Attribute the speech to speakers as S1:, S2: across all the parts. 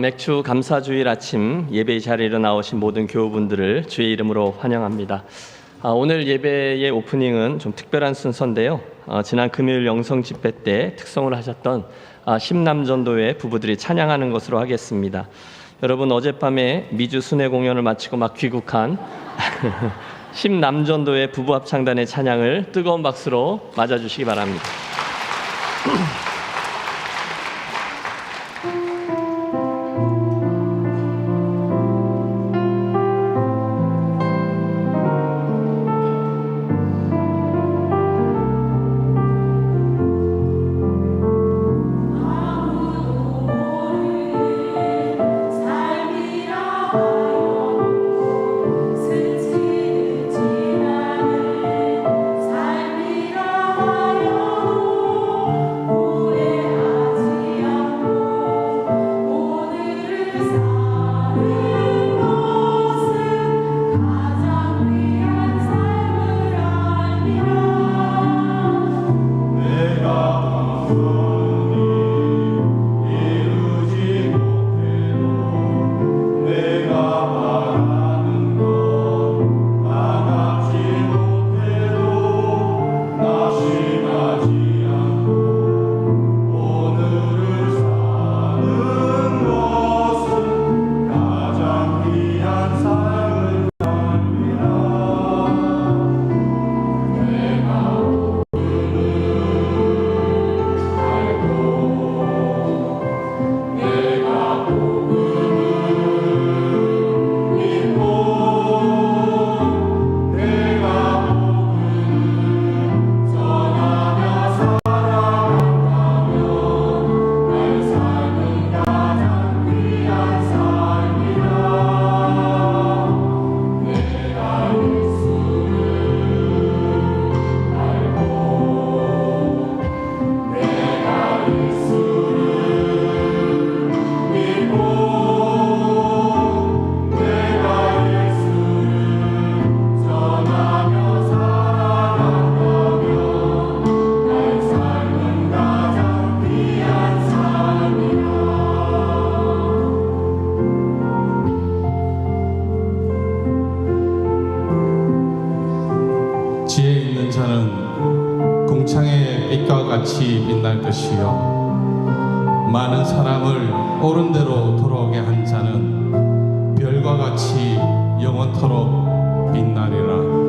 S1: 맥주 감사주일 아침 예배 자리에 나오신 모든 교우분들을 주의 이름으로 환영합니다. 오늘 예배의 오프닝은 좀 특별한 순서인데요. 지난 금요일 영성 집회 때 특성을 하셨던 심남전도회 부부들이 찬양하는 것으로 하겠습니다. 여러분, 어젯밤에 미주 순회 공연을 마치고 막 귀국한 심남전도회 부부 합창단의 찬양을 뜨거운 박수로 맞아주시기 바랍니다.
S2: 같이 빛날 것이요 많은 사람을 옳은 대로 돌아오게 한 자는 별과 같이 영원토록 빛나리라.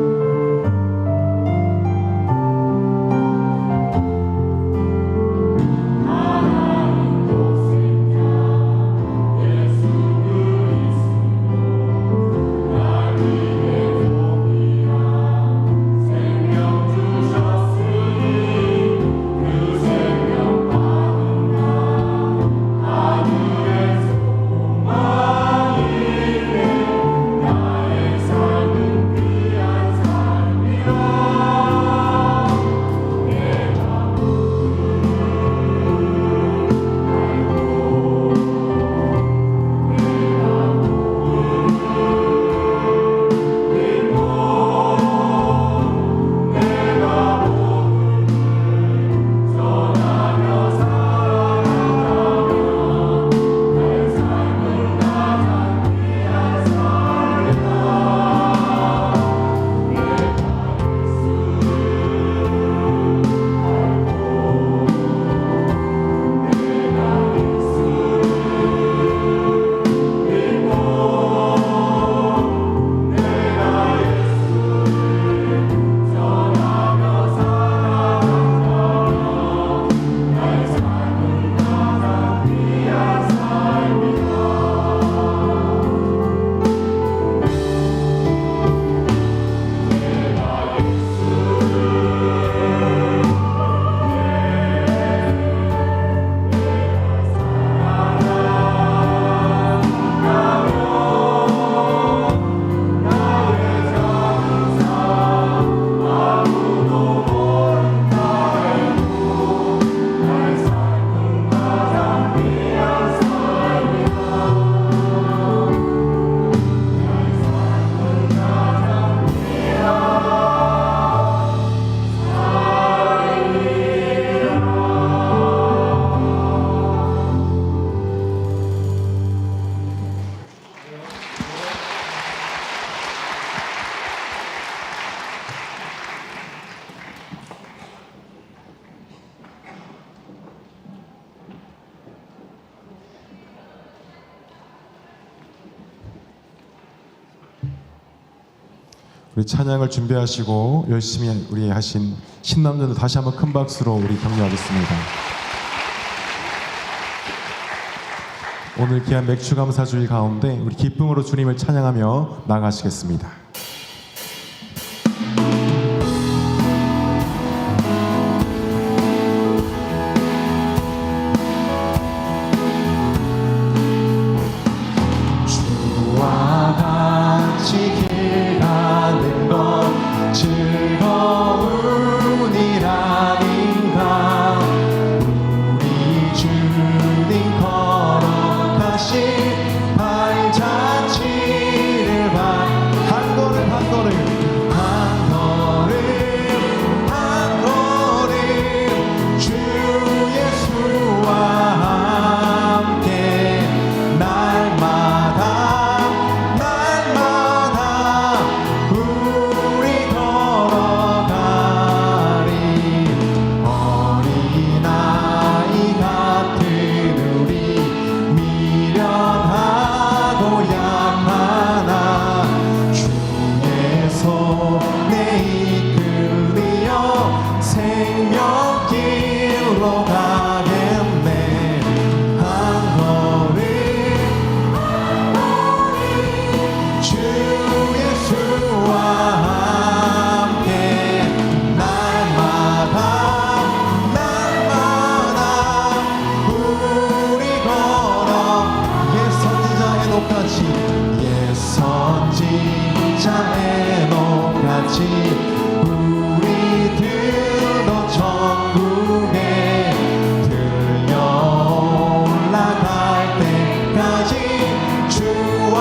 S3: 우리 찬양을 준비하시고 열심히 우리 하신 신남자들 다시 한번 큰 박수로 우리 격려하겠습니다. 오늘 귀한 맥주 감사주일 가운데 우리 기쁨으로 주님을 찬양하며 나가시겠습니다.
S4: 주와 같이 길 가는 것 즐거운이라닌가. 우리 주님 걸어가신 발자취를 한 걸음 한 걸음 한 걸음 한 걸음 주 예수와 함께 날마다 우리 걸어가리. 어린아이 같은 우리 미련하고 약하나 주의 손에 이끌리어 생명길로 가겠네. 한 걸음 주 예수와 함께 날마다 우리 걸어 옛 선지자의 녹같이 옛 선지자의 녹같이 우리들도 천국에 들려 올라갈 때까지 주와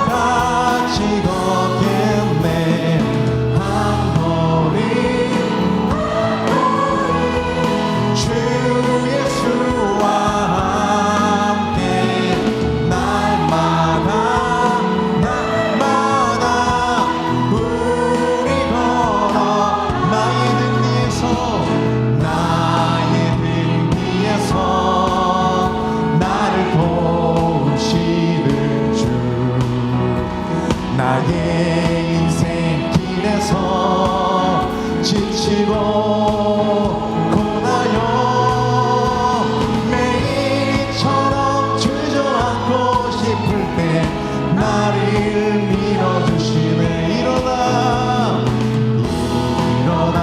S4: 같이 걷겠네. 한 걸음 주 예수와 함께 날마다 우리 걸어 나의 등 뒤에서 나를 도우시는 주. 나의 인생길에서 지치고 고나여 매일처럼 주저앉고 싶을 때 나를 밀어주시네. 일어나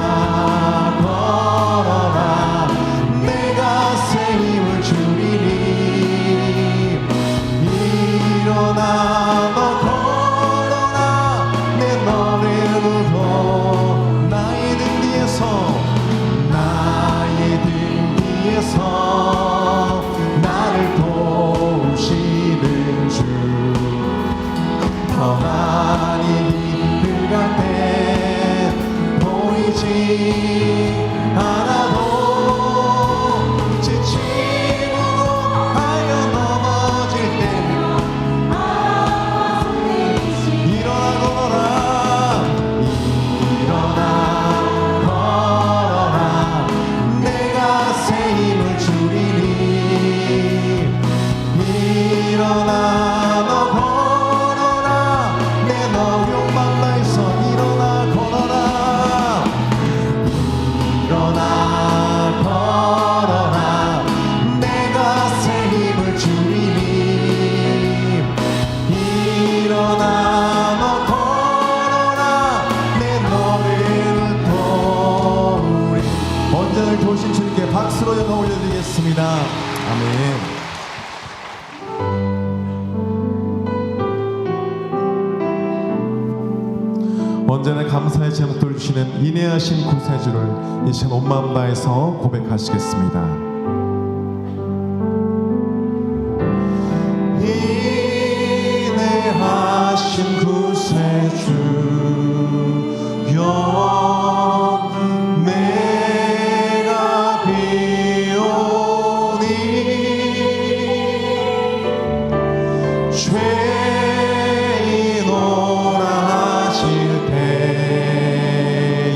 S4: 걸어라. 내가 새 힘을 주리니. 일어나 너 걸어라. 내 너를 도 나의 등 뒤에서 나를 도우시는 주. 더 많이 힘들갈 때 보이지 않아도 지치고 하여 넘어질 때 일어나 걸어라. 내가 새 힘을 주리니. 일어나 너 걸어라. 내 너용 말라에서 일어나 걸어라. 일어나 걸어라. 내가 새 힘을 주리니. 일어나 너 걸어라. 내 너를 도우리. 언제를 도우신 주님께 박수로 영광 올려드리겠습니다. 아멘.
S3: 언제나 감사의 제목들 주시는 인내하신 구세주를 이 시간 온 마음 다해서 고백하시겠습니다.
S4: 인내하신 구세주여 내가 비오니 죄인 오라 하실 때에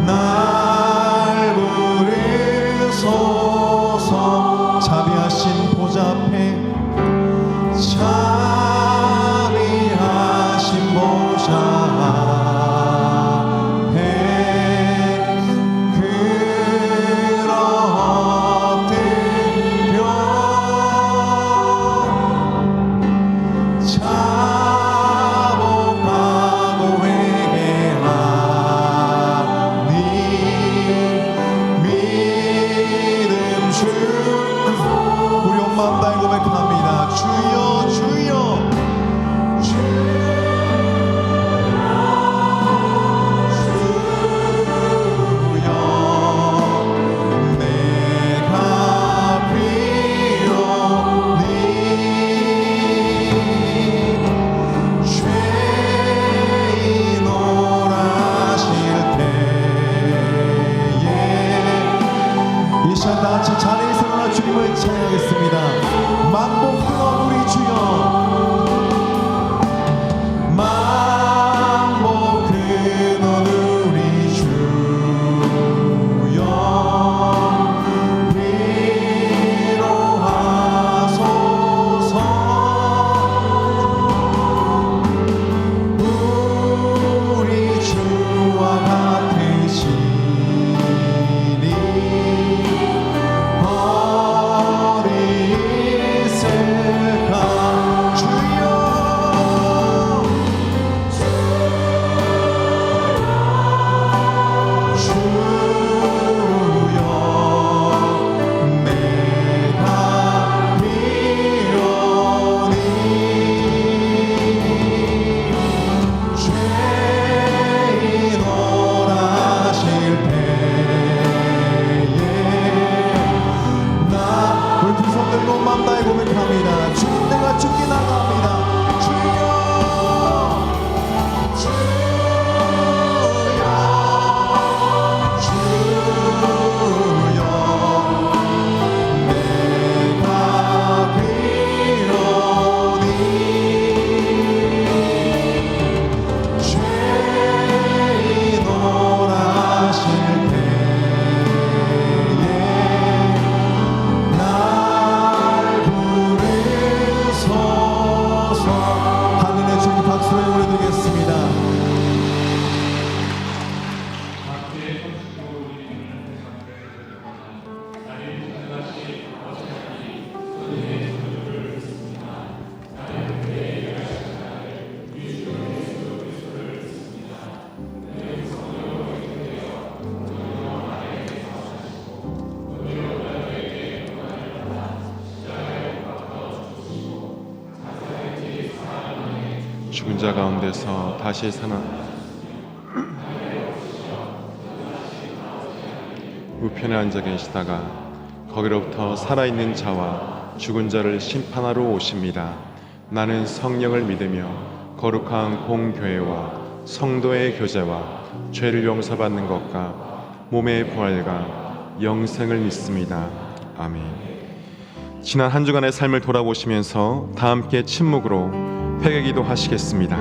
S4: 날 부르소서. 자비하신 보좌 앞에 자비하신 보좌 같이 자리에서 일어나 주님을 찬양하겠습니다. 만복 끊어 우리 주여. 만복 끊어 우리 주여. 위로하소서. 우리 주와 같으시니 어디 있을까. 주여 내가 비오니 죄인 오라실 때에 나 우리 두 손 들고 맘 다해 고백합니다. 주님 내가 죽기 나갑니다. 주여 주여 내가 비오니 죄인 오라실 때에 날 부르소서. 하늘의 주님 박수로 올려드리겠습니다.
S5: 죽은 자 가운데서 다시 사나 우편에 앉아 계시다가 거기로부터 살아있는 자와 죽은 자를 심판하러 오십니다. 나는 성령을 믿으며 거룩한 공교회와 성도의 교제와 죄를 용서받는 것과 몸의 부활과 영생을 믿습니다. 아멘. 지난 한 주간의 삶을 돌아보시면서 다 함께 침묵으로 회개기도 하시겠습니다.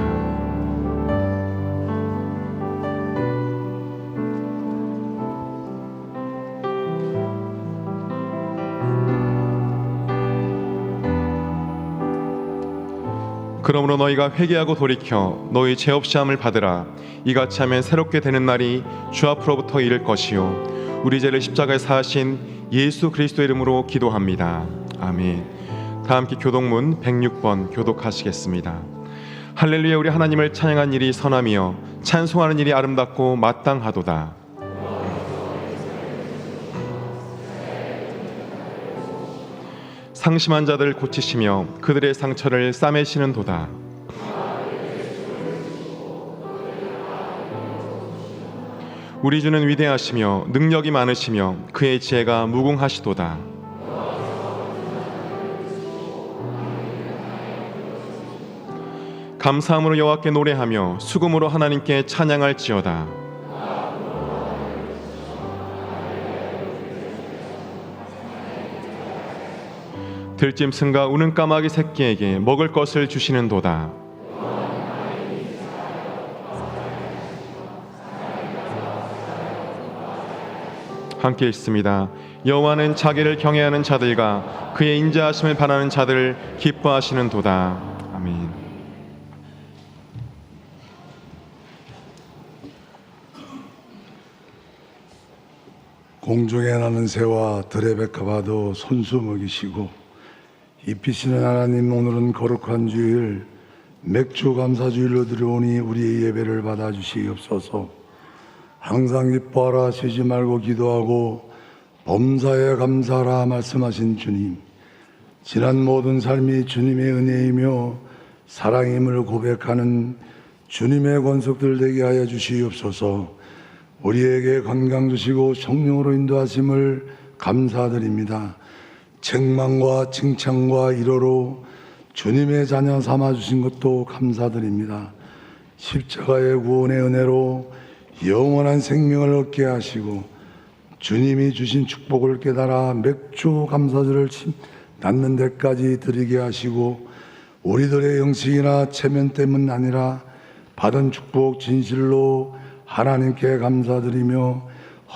S5: 그러므로 너희가 회개하고 돌이켜 너희 죄 없이 함을 받으라. 이같이 하면 새롭게 되는 날이 주 앞으로부터 이를 것이요 우리 죄를 십자가에 사하신 예수 그리스도 이름으로 기도합니다. 아멘. 다 함께 교독문 106번 교독하시겠습니다. 할렐루야. 우리 하나님을 찬양한 일이 선하며 찬송하는 일이 아름답고 마땅하도다. 상심한 자들을 고치시며 그들의 상처를 싸매시는도다. 우리 주는 위대하시며 능력이 많으시며 그의 지혜가 무궁하시도다. 감사함으로 여호와께 노래하며 수금으로 하나님께 찬양할지어다. 들짐승과 우는 까마귀 새끼에게 먹을 것을 주시는도다. 함께 읽습니다. 여호와는 자기를 경외하는 자들과 그의 인자하심을 바라는 자들을 기뻐하시는도다. 아멘.
S6: 공중에 나는 새와 들의 백합화도 손수 먹이시고 입히시는 하나님, 오늘은 거룩한 주일 맥주 감사주일로 들어오니 우리의 예배를 받아주시옵소서. 항상 기뻐하라, 쉬지 말고 기도하고 범사에 감사하라 말씀하신 주님, 지난 모든 삶이 주님의 은혜이며 사랑임을 고백하는 주님의 권속들 되게 하여 주시옵소서. 우리에게 건강 주시고 성령으로 인도하심을 감사드립니다. 책망과 칭찬과 위로로 주님의 자녀 삼아주신 것도 감사드립니다. 십자가의 구원의 은혜로 영원한 생명을 얻게 하시고 주님이 주신 축복을 깨달아 맥주 감사절을 낳는 데까지 드리게 하시고 우리들의 영식이나 체면 때문 아니라 받은 축복 진실로 하나님께 감사드리며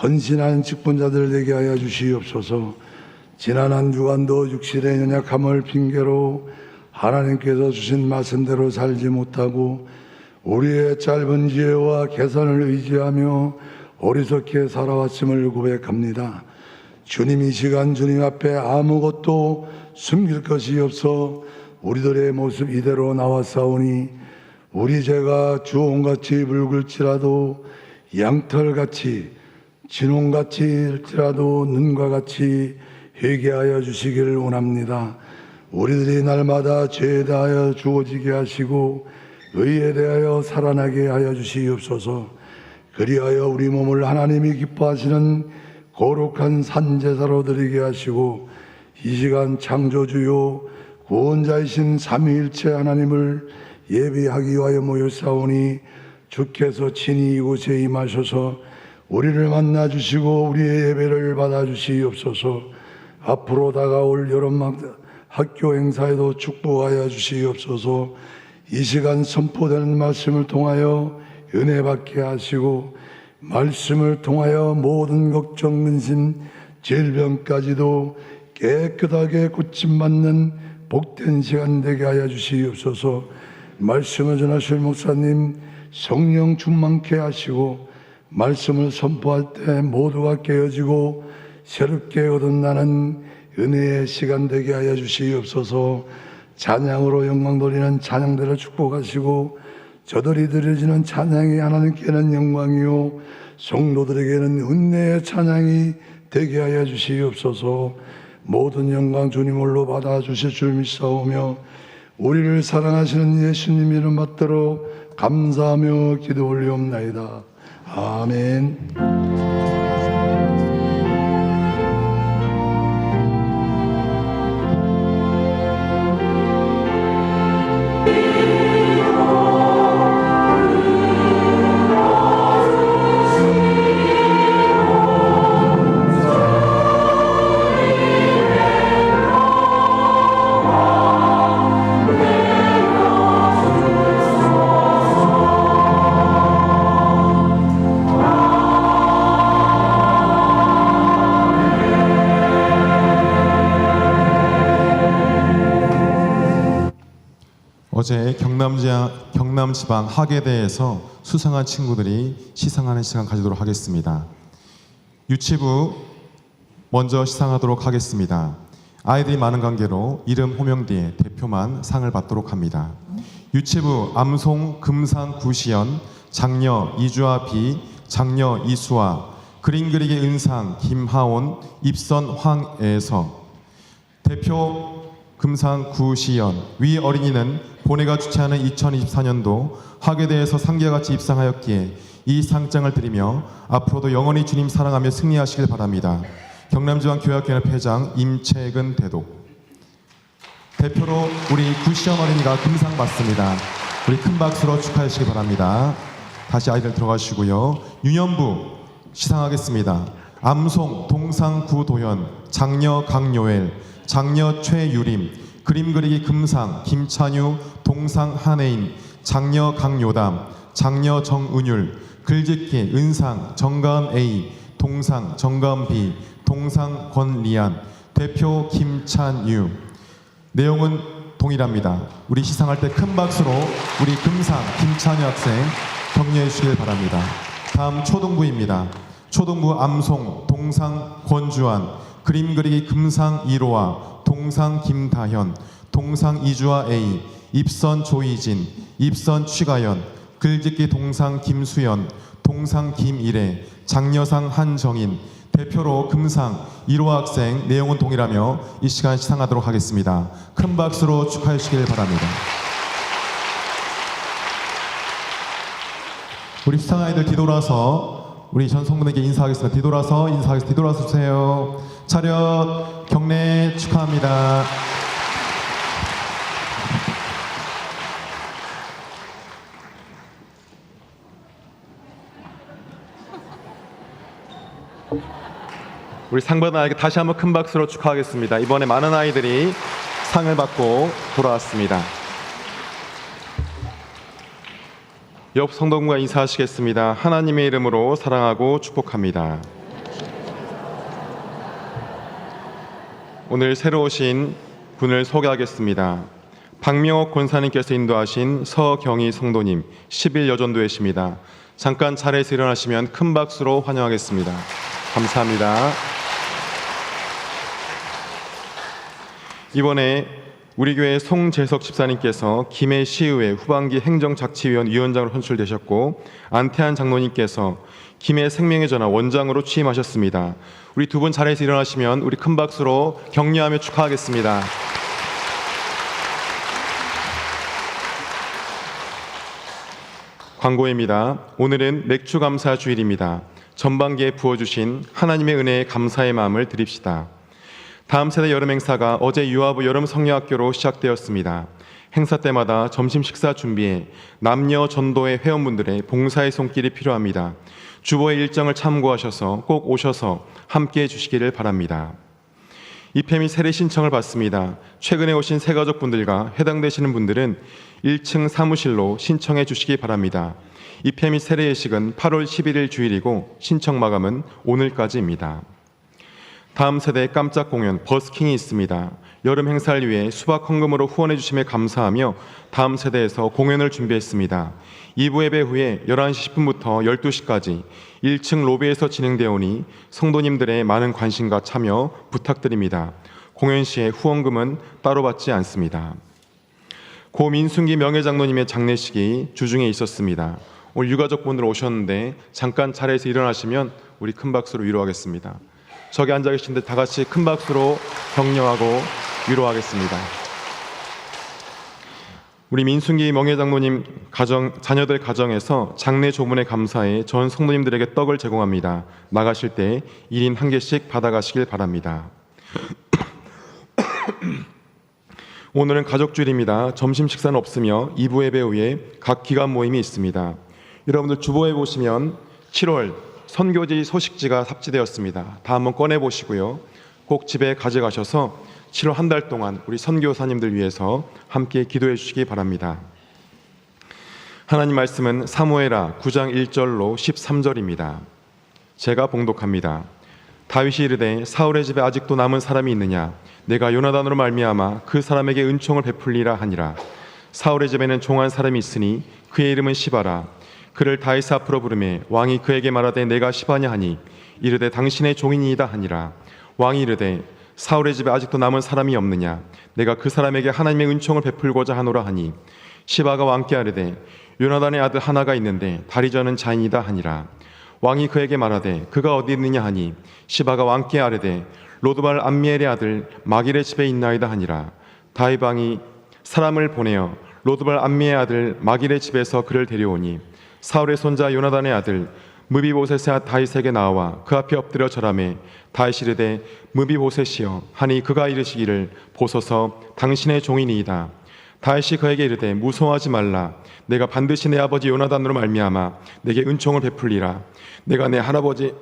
S6: 헌신하는 직분자들 되게 하여 주시옵소서. 지난 한 주간도 육신의 연약함을 핑계로 하나님께서 주신 말씀대로 살지 못하고 우리의 짧은 지혜와 계산을 의지하며 어리석게 살아왔음을 고백합니다. 주님, 이 시간 주님 앞에 아무것도 숨길 것이 없어 우리들의 모습 이대로 나왔사오니 우리 죄가 주홍같이 붉을지라도 양털같이 진홍같이일지라도 눈과 같이 회개하여 주시기를 원합니다. 우리들이 날마다 죄에 대하여 주어지게 하시고 의에 대하여 살아나게 하여 주시옵소서. 그리하여 우리 몸을 하나님이 기뻐하시는 거룩한 산제사로 드리게 하시고 이 시간 창조주요 구원자이신 삼위일체 하나님을 예배하기 위하여 모였사오니 주께서 친히 이곳에 임하셔서 우리를 만나 주시고 우리의 예배를 받아 주시옵소서. 앞으로 다가올 여름 학교 행사에도 축복하여 주시옵소서. 이 시간 선포되는 말씀을 통하여 은혜 받게 하시고 말씀을 통하여 모든 걱정, 근심, 질병까지도 깨끗하게 고침받는 복된 시간 되게 하여 주시옵소서. 말씀을 전하실 목사님 성령 충만케 하시고 말씀을 선포할 때 모두가 깨어지고 새롭게 거듭나는 은혜의 시간 되게 하여 주시옵소서. 찬양으로 영광 돌리는 찬양대를 축복하시고 저들이 드려지는 찬양이 하나님께는 영광이요 성도들에게는 은혜의 찬양이 되게 하여 주시옵소서. 모든 영광 주님 홀로 받아 주실 줄 믿사오며 우리를 사랑하시는 예수님 이름 받들어 감사하며 기도 올리옵나이다. 아멘.
S3: 어제 경남지방 학예대에서 수상한 친구들이 시상하는 시간 가지도록 하겠습니다. 유치부 먼저 시상하도록 하겠습니다. 아이들이 많은 관계로 이름 호명 뒤에 대표만 상을 받도록 합니다. 유치부 암송 금상구시연 장녀 이주아 비, 장녀 이수아, 그림 그리기 은상 김하온, 입선 황애서. 대표 금상구시연 위 어린이는 본회가 주최하는 2024년도 학예대에서 상계와 같이 입상하였기에 이 상장을 드리며 앞으로도 영원히 주님 사랑하며 승리하시길 바랍니다. 경남지방교회학연합 회장 임채근 대독. 대표로 우리 구시연 어린이가 금상 받습니다. 우리 큰 박수로 축하해 주시기 바랍니다. 다시 아이들 들어가시고요. 유년부 시상하겠습니다. 암송 동상구도현 장녀 강요엘, 장녀 최유림, 그림 그리기 금상 김찬유, 동상 한혜인, 장녀 강요담, 장녀 정은율, 글짓기 은상 정가은 A, 동상 정가은 B, 동상 권리안. 대표 김찬유. 내용은 동일합니다. 우리 시상할 때 큰 박수로 우리 금상 김찬유 학생 격려해 주시길 바랍니다. 다음 초등부입니다. 초등부 암송 동상 권주환, 그림 그리기 금상 1호와 동상 김다현, 동상 이주아 A, 입선 조이진, 입선 취가연, 글짓기 동상 김수연, 동상 김일애, 장려상 한정인. 대표로 금상 1호 학생. 내용은 동일하며 이 시간 시상하도록 하겠습니다. 큰 박수로 축하해 주시길 바랍니다. 우리 시상 아이들 뒤돌아서 우리 전성분에게 인사하겠습니다. 뒤돌아서 인사하겠습니다. 뒤돌아서 주세요. 차렷 경례 축하합니다.
S5: 우리 상 받은 아이에게 다시 한번 큰 박수로 축하하겠습니다. 이번에 많은 아이들이 상을 받고 돌아왔습니다. 옆 성도분과 인사하시겠습니다. 하나님의 이름으로 사랑하고 축복합니다. 오늘 새로 오신 분을 소개하겠습니다. 박명옥 권사님께서 인도하신 서경희 성도님 10일 여전도회십니다. 잠깐 자리에서 일어나시면 큰 박수로 환영하겠습니다. 감사합니다. 이번에 우리 교회 송재석 집사님께서 김해 시의회 후반기 행정자치위원 위원장으로 선출되셨고, 안태한 장로님께서 김해 생명의 전화 원장으로 취임하셨습니다. 우리 두 분 자리에서 일어나시면 우리 큰 박수로 격려하며 축하하겠습니다. 광고입니다. 오늘은 맥주 감사 주일입니다. 전반기에 부어주신 하나님의 은혜에 감사의 마음을 드립시다. 다음 세대 여름 행사가 어제 유아부 여름 성녀학교로 시작되었습니다. 행사 때마다 점심 식사 준비에 남녀 전도회 회원분들의 봉사의 손길이 필요합니다. 주보의 일정을 참고하셔서 꼭 오셔서 함께해 주시기를 바랍니다. 입회 세례 신청을 받습니다. 최근에 오신 새가족분들과 해당되시는 분들은 1층 사무실로 신청해 주시기 바랍니다. 입회 및 세례 예식은 8월 11일 주일이고 신청 마감은 오늘까지입니다. 다음 세대 깜짝 공연 버스킹이 있습니다. 여름 행사를 위해 수박 헌금으로 후원해 주심에 감사하며 다음 세대에서 공연을 준비했습니다. 2부 예배 후에 11시 10분부터 12시까지 1층 로비에서 진행되오니 성도님들의 많은 관심과 참여 부탁드립니다. 공연 시에 후원금은 따로 받지 않습니다. 고 민순기 명예장로님의 장례식이 주중에 있었습니다. 오늘 유가족분들 오셨는데 잠깐 자리에서 일어나시면 우리 큰 박수로 위로하겠습니다. 저기 앉아 계신데 다 같이 큰 박수로 격려하고 위로하겠습니다. 우리 민순기 명예장로님 자녀들 가정에서 장례 조문에 감사해 전 성도님들에게 떡을 제공합니다. 나가실 때 1인 1개씩 받아가시길 바랍니다. 오늘은 가족주일입니다. 점심 식사는 없으며 2부 예배 후에 각 기관 모임이 있습니다. 여러분들 주보에 보시면 7월 선교지 소식지가 삽지되었습니다. 다 한번 꺼내보시고요. 꼭 집에 가져가셔서 7월 한 달 동안 우리 선교사님들 위해서 함께 기도해 주시기 바랍니다. 하나님 말씀은 사무엘하 9장 1절로 13절입니다. 제가 봉독합니다. 다윗이 이르되 사울의 집에 아직도 남은 사람이 있느냐? 내가 요나단으로 말미암아 그 사람에게 은총을 베풀리라 하니라. 사울의 집에는 종한 사람이 있으니 그의 이름은 시바라. 그를 다윗 앞으로 부르매 왕이 그에게 말하되 내가 시바냐 하니 이르되 당신의 종이니이다 하니라. 왕이 이르되 사울의 집에 아직도 남은 사람이 없느냐? 내가 그 사람에게 하나님의 은총을 베풀고자 하노라 하니 시바가 왕께 아뢰되 요나단의 아들 하나가 있는데 다리 저는 자인이다 하니라. 왕이 그에게 말하되 그가 어디 있느냐 하니 시바가 왕께 아뢰되 로드발 암미엘의 아들 마길의 집에 있나이다 하니라. 다윗 왕이 사람을 보내어 로드발 암미의 아들 마길의 집에서 그를 데려오니 사울의 손자 요나단의 아들 무비보셋의 다윗에게 나와 그 앞에 엎드려 절하매 다윗이 이르되 무비보셋이여 하니 그가 이르시기를 보소서 당신의 종이니이다. 다윗이 그에게 이르되 무서워하지 말라. 내가 반드시 내 아버지 요나단으로 말미암아 내게 은총을 베풀리라. 내가 내 할아버지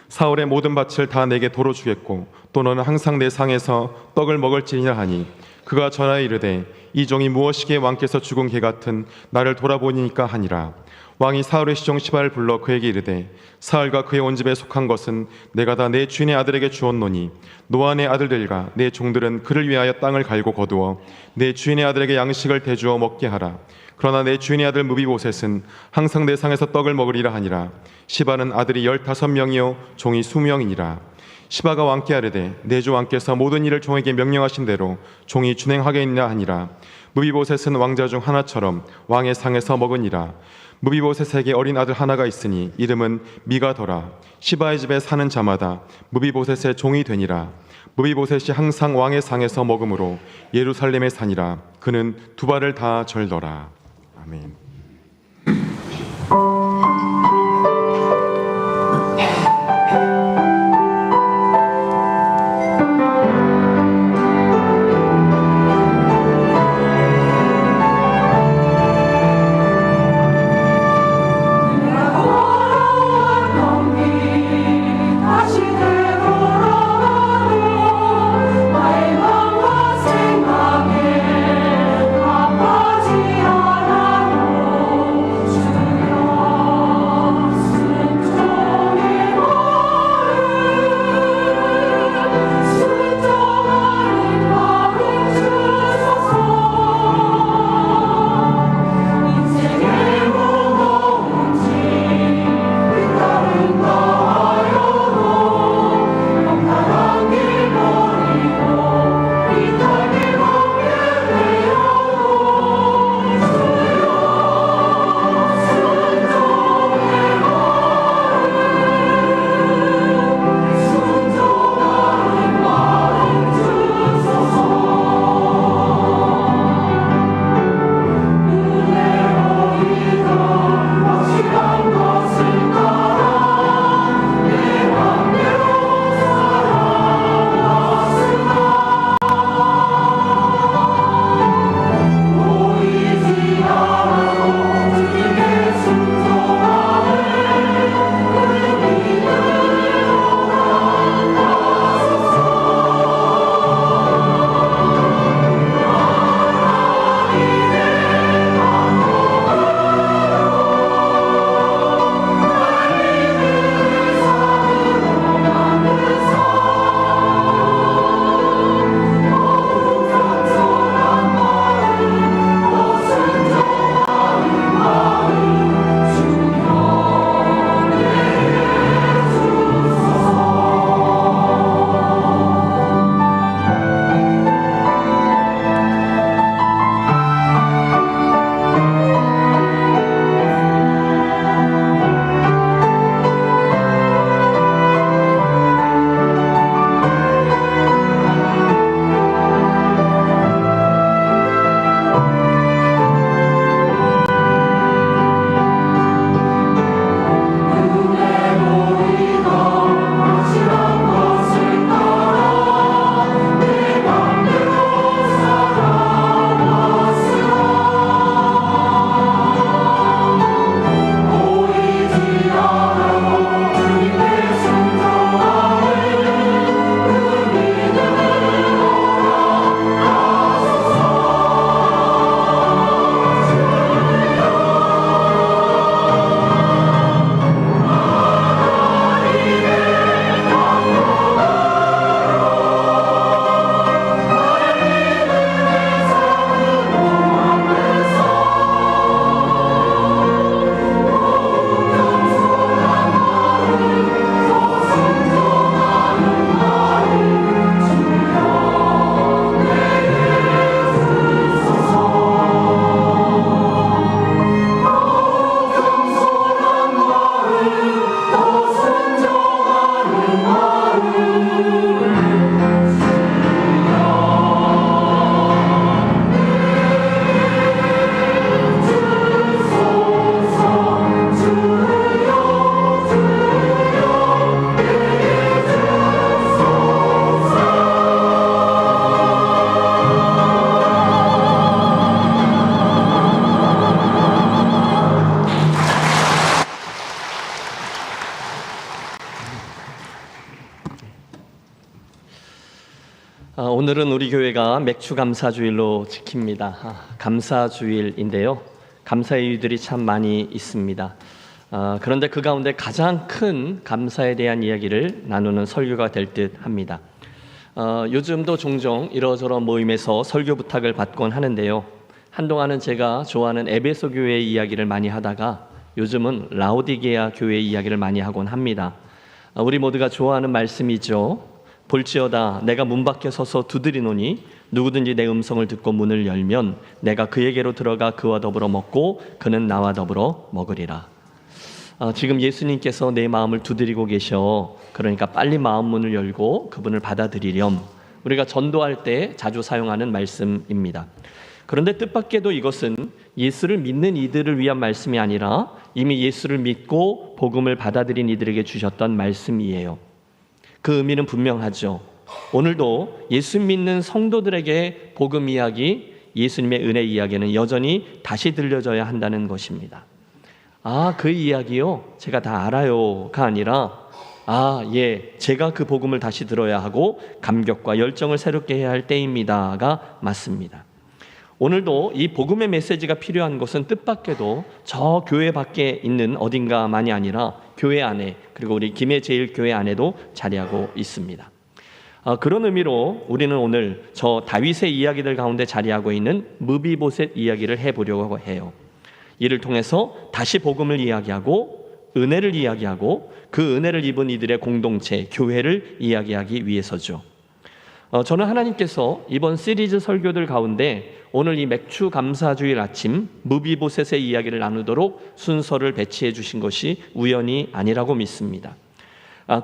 S5: 사울의 모든 밭을 다 내게 도로 주겠고 또 너는 항상 내 상에서 떡을 먹을지니라 하니 그가 전하여 이르되 이 종이 무엇이기에 왕께서 죽은 개 같은 나를 돌아보니까 하니라. 왕이 사울의 시종 시바를 불러 그에게 이르되 사울과 그의 온 집에 속한 것은 내가 다 내 주인의 아들에게 주었노니 너와 내 아들들과 내 종들은 그를 위하여 땅을 갈고 거두어 내 주인의 아들에게 양식을 대주어 먹게 하라. 그러나 내 주인의 아들 무비보셋은 항상 내 상에서 떡을 먹으리라 하니라. 시바는 아들이 15명이요 종이 20명이니라. 시바가 왕께 아뢰되 내 주 왕께서 모든 일을 종에게 명령하신 대로 종이 준행하겠느냐 하니라. 무비보셋은 왕자 중 하나처럼 왕의 상에서 먹으니라. 무비보셋에게 어린 아들 하나가 있으니 이름은 미가더라. 시바의 집에 사는 자마다 무비보셋의 종이 되니라. 무비보셋이 항상 왕의 상에서 먹으므로 예루살렘에 사니라. 그는 두 발을 다 절더라. 아멘.
S7: 다시
S1: 오늘은 우리 교회가 맥주 감사주일로 지킵니다. 감사주일인데요. 감사의 이유들이 참 많이 있습니다. 그런데 그 가운데 가장 큰 감사에 대한 이야기를 나누는 설교가 될 듯 합니다. 요즘도 종종 이러저런 모임에서 설교 부탁을 받곤 하는데요. 한동안은 제가 좋아하는 에베소 교회의 이야기를 많이 하다가 요즘은 라오디게아 교회의 이야기를 많이 하곤 합니다. 우리 모두가 좋아하는 말씀이죠. 볼지어다 내가 문 밖에 서서 두드리노니 누구든지 내 음성을 듣고 문을 열면 내가 그에게로 들어가 그와 더불어 먹고 그는 나와 더불어 먹으리라. 지금 예수님께서 내 마음을 두드리고 계셔. 그러니까 빨리 마음 문을 열고 그분을 받아들이렴. 우리가 전도할 때 자주 사용하는 말씀입니다. 그런데 뜻밖에도 이것은 예수를 믿는 이들을 위한 말씀이 아니라 이미 예수를 믿고 복음을 받아들인 이들에게 주셨던 말씀이에요. 그 의미는 분명하죠. 오늘도 예수 믿는 성도들에게 복음 이야기, 예수님의 은혜 이야기는 여전히 다시 들려져야 한다는 것입니다. 그 이야기요? 제가 다 알아요가 아니라 예, 제가 그 복음을 다시 들어야 하고 감격과 열정을 새롭게 해야 할 때입니다가 맞습니다. 오늘도 이 복음의 메시지가 필요한 것은 뜻밖에도 저 교회 밖에 있는 어딘가만이 아니라 교회 안에, 그리고 우리 김해제일교회 안에도 자리하고 있습니다. 그런 의미로 우리는 오늘 저 다윗의 이야기들 가운데 자리하고 있는 무비보셋 이야기를 해보려고 해요. 이를 통해서 다시 복음을 이야기하고 은혜를 이야기하고 그 은혜를 입은 이들의 공동체, 교회를 이야기하기 위해서죠. 저는 하나님께서 이번 시리즈 설교들 가운데 오늘 이 맥주 감사주일 아침 무비보셋의 이야기를 나누도록 순서를 배치해 주신 것이 우연이 아니라고 믿습니다.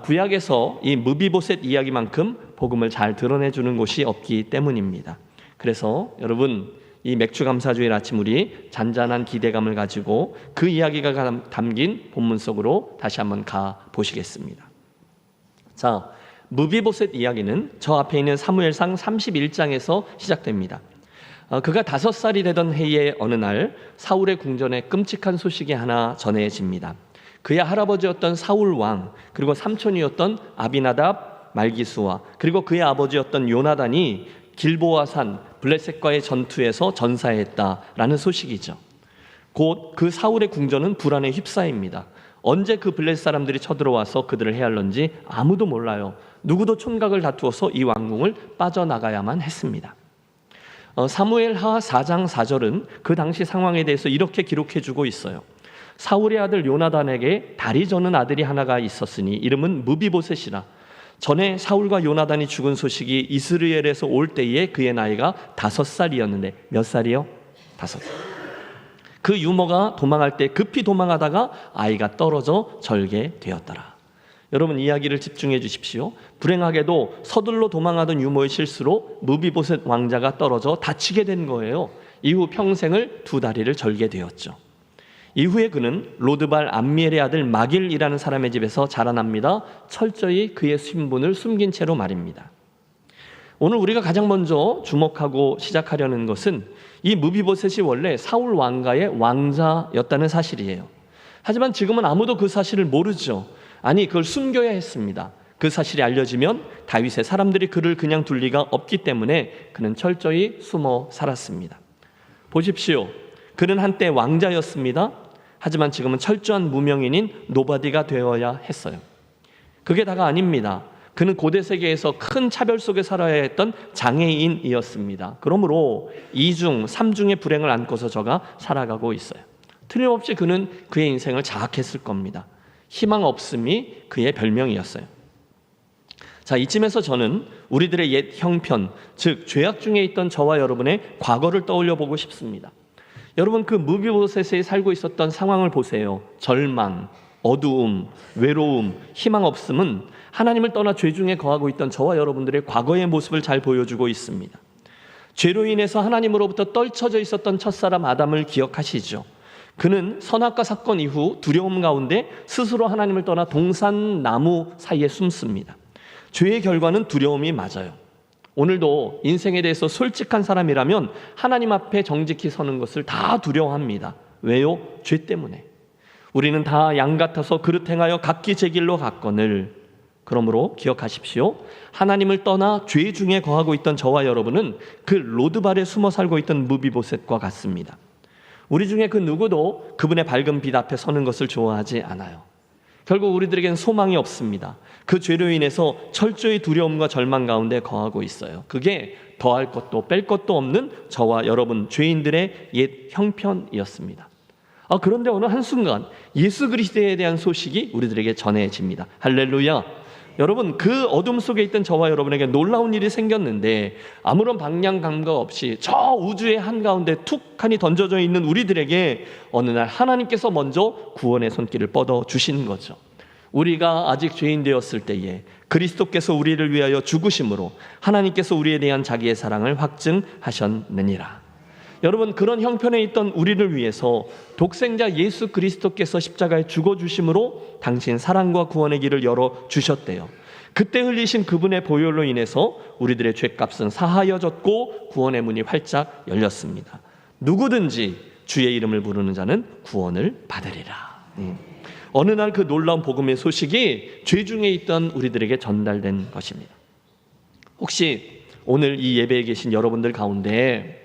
S1: 구약에서 이 무비보셋 이야기만큼 복음을 잘 드러내 주는 곳이 없기 때문입니다. 그래서 여러분 이 맥주 감사주일 아침 우리 잔잔한 기대감을 가지고 그 이야기가 담긴 본문 속으로 다시 한번 가 보시겠습니다. 자, 무비보셋 이야기는 저 앞에 있는 사무엘상 31장에서 시작됩니다. 그가 5살이 되던 해의 어느 날 사울의 궁전에 끔찍한 소식이 하나 전해집니다. 그의 할아버지였던 사울 왕, 그리고 삼촌이었던 아비나답, 말기수와 그리고 그의 아버지였던 요나단이 길보아산 블레셋과의 전투에서 전사했다라는 소식이죠. 곧 그 사울의 궁전은 불안에 휩싸입니다. 언제 그 블레셋 사람들이 쳐들어와서 그들을 해할런지 아무도 몰라요. 누구도 촌각을 다투어서 이 왕궁을 빠져나가야만 했습니다. 사무엘하 4장 4절은 그 당시 상황에 대해서 이렇게 기록해주고 있어요. 사울의 아들 요나단에게 다리 저는 아들이 하나가 있었으니 이름은 무비보셋이라. 전에 사울과 요나단이 죽은 소식이 이스라엘에서 올 때에 그의 나이가 5살이었는데 몇 살이요? 5살. 그 유모가 도망할 때 급히 도망하다가 아이가 떨어져 절개되었더라. 여러분 이야기를 집중해 주십시오. 불행하게도 서둘러 도망하던 유모의 실수로 무비보셋 왕자가 떨어져 다치게 된 거예요. 이후 평생을 2다리를 절게 되었죠. 이후에 그는 로드발 암미엘의 아들 마길이라는 사람의 집에서 자라납니다. 철저히 그의 신분을 숨긴 채로 말입니다. 오늘 우리가 가장 먼저 주목하고 시작하려는 것은 이 무비보셋이 원래 사울 왕가의 왕자였다는 사실이에요. 하지만 지금은 아무도 그 사실을 모르죠. 아니 그걸 숨겨야 했습니다. 그 사실이 알려지면 다윗의 사람들이 그를 그냥 둘 리가 없기 때문에 그는 철저히 숨어 살았습니다. 보십시오. 그는 한때 왕자였습니다. 하지만 지금은 철저한 무명인인 노바디가 되어야 했어요. 그게 다가 아닙니다. 그는 고대 세계에서 큰 차별 속에 살아야 했던 장애인이었습니다. 그러므로 2중, 3중의 불행을 안고서 저가 살아가고 있어요. 틀림없이 그는 그의 인생을 자학했을 겁니다. 희망 없음이 그의 별명이었어요. 자, 이쯤에서 저는 우리들의 옛 형편, 즉 죄악 중에 있던 저와 여러분의 과거를 떠올려 보고 싶습니다. 여러분 그 무비보셋에 살고 있었던 상황을 보세요. 절망, 어두움, 외로움, 희망 없음은 하나님을 떠나 죄 중에 거하고 있던 저와 여러분들의 과거의 모습을 잘 보여주고 있습니다. 죄로 인해서 하나님으로부터 떨쳐져 있었던 첫사람 아담을 기억하시죠? 그는 선악과 사건 이후 두려움 가운데 스스로 하나님을 떠나 동산나무 사이에 숨습니다. 죄의 결과는 두려움이 맞아요. 오늘도 인생에 대해서 솔직한 사람이라면 하나님 앞에 정직히 서는 것을 다 두려워합니다. 왜요? 죄 때문에. 우리는 다 양 같아서 그릇 행하여 각기 제 길로 갔거늘. 그러므로 기억하십시오. 하나님을 떠나 죄 중에 거하고 있던 저와 여러분은 그 로드발에 숨어 살고 있던 무비보셋과 같습니다. 우리 중에 그 누구도 그분의 밝은 빛 앞에 서는 것을 좋아하지 않아요. 결국 우리들에겐 소망이 없습니다. 그 죄로 인해서 철저히 두려움과 절망 가운데 거하고 있어요. 그게 더할 것도 뺄 것도 없는 저와 여러분 죄인들의 옛 형편이었습니다. 그런데 어느 한순간 예수 그리스도에 대한 소식이 우리들에게 전해집니다. 할렐루야. 여러분, 그 어둠 속에 있던 저와 여러분에게 놀라운 일이 생겼는데 아무런 방향 감각 없이 저 우주의 한가운데 툭하니 던져져 있는 우리들에게 어느 날 하나님께서 먼저 구원의 손길을 뻗어 주신 거죠. 우리가 아직 죄인 되었을 때에 그리스도께서 우리를 위하여 죽으심으로 하나님께서 우리에 대한 자기의 사랑을 확증하셨느니라. 여러분, 그런 형편에 있던 우리를 위해서 독생자 예수 그리스도께서 십자가에 죽어주심으로 당신 사랑과 구원의 길을 열어주셨대요. 그때 흘리신 그분의 보혈로 인해서 우리들의 죄값은 사하여졌고 구원의 문이 활짝 열렸습니다. 누구든지 주의 이름을 부르는 자는 구원을 받으리라. 어느 날 그 놀라운 복음의 소식이 죄 중에 있던 우리들에게 전달된 것입니다. 혹시 오늘 이 예배에 계신 여러분들 가운데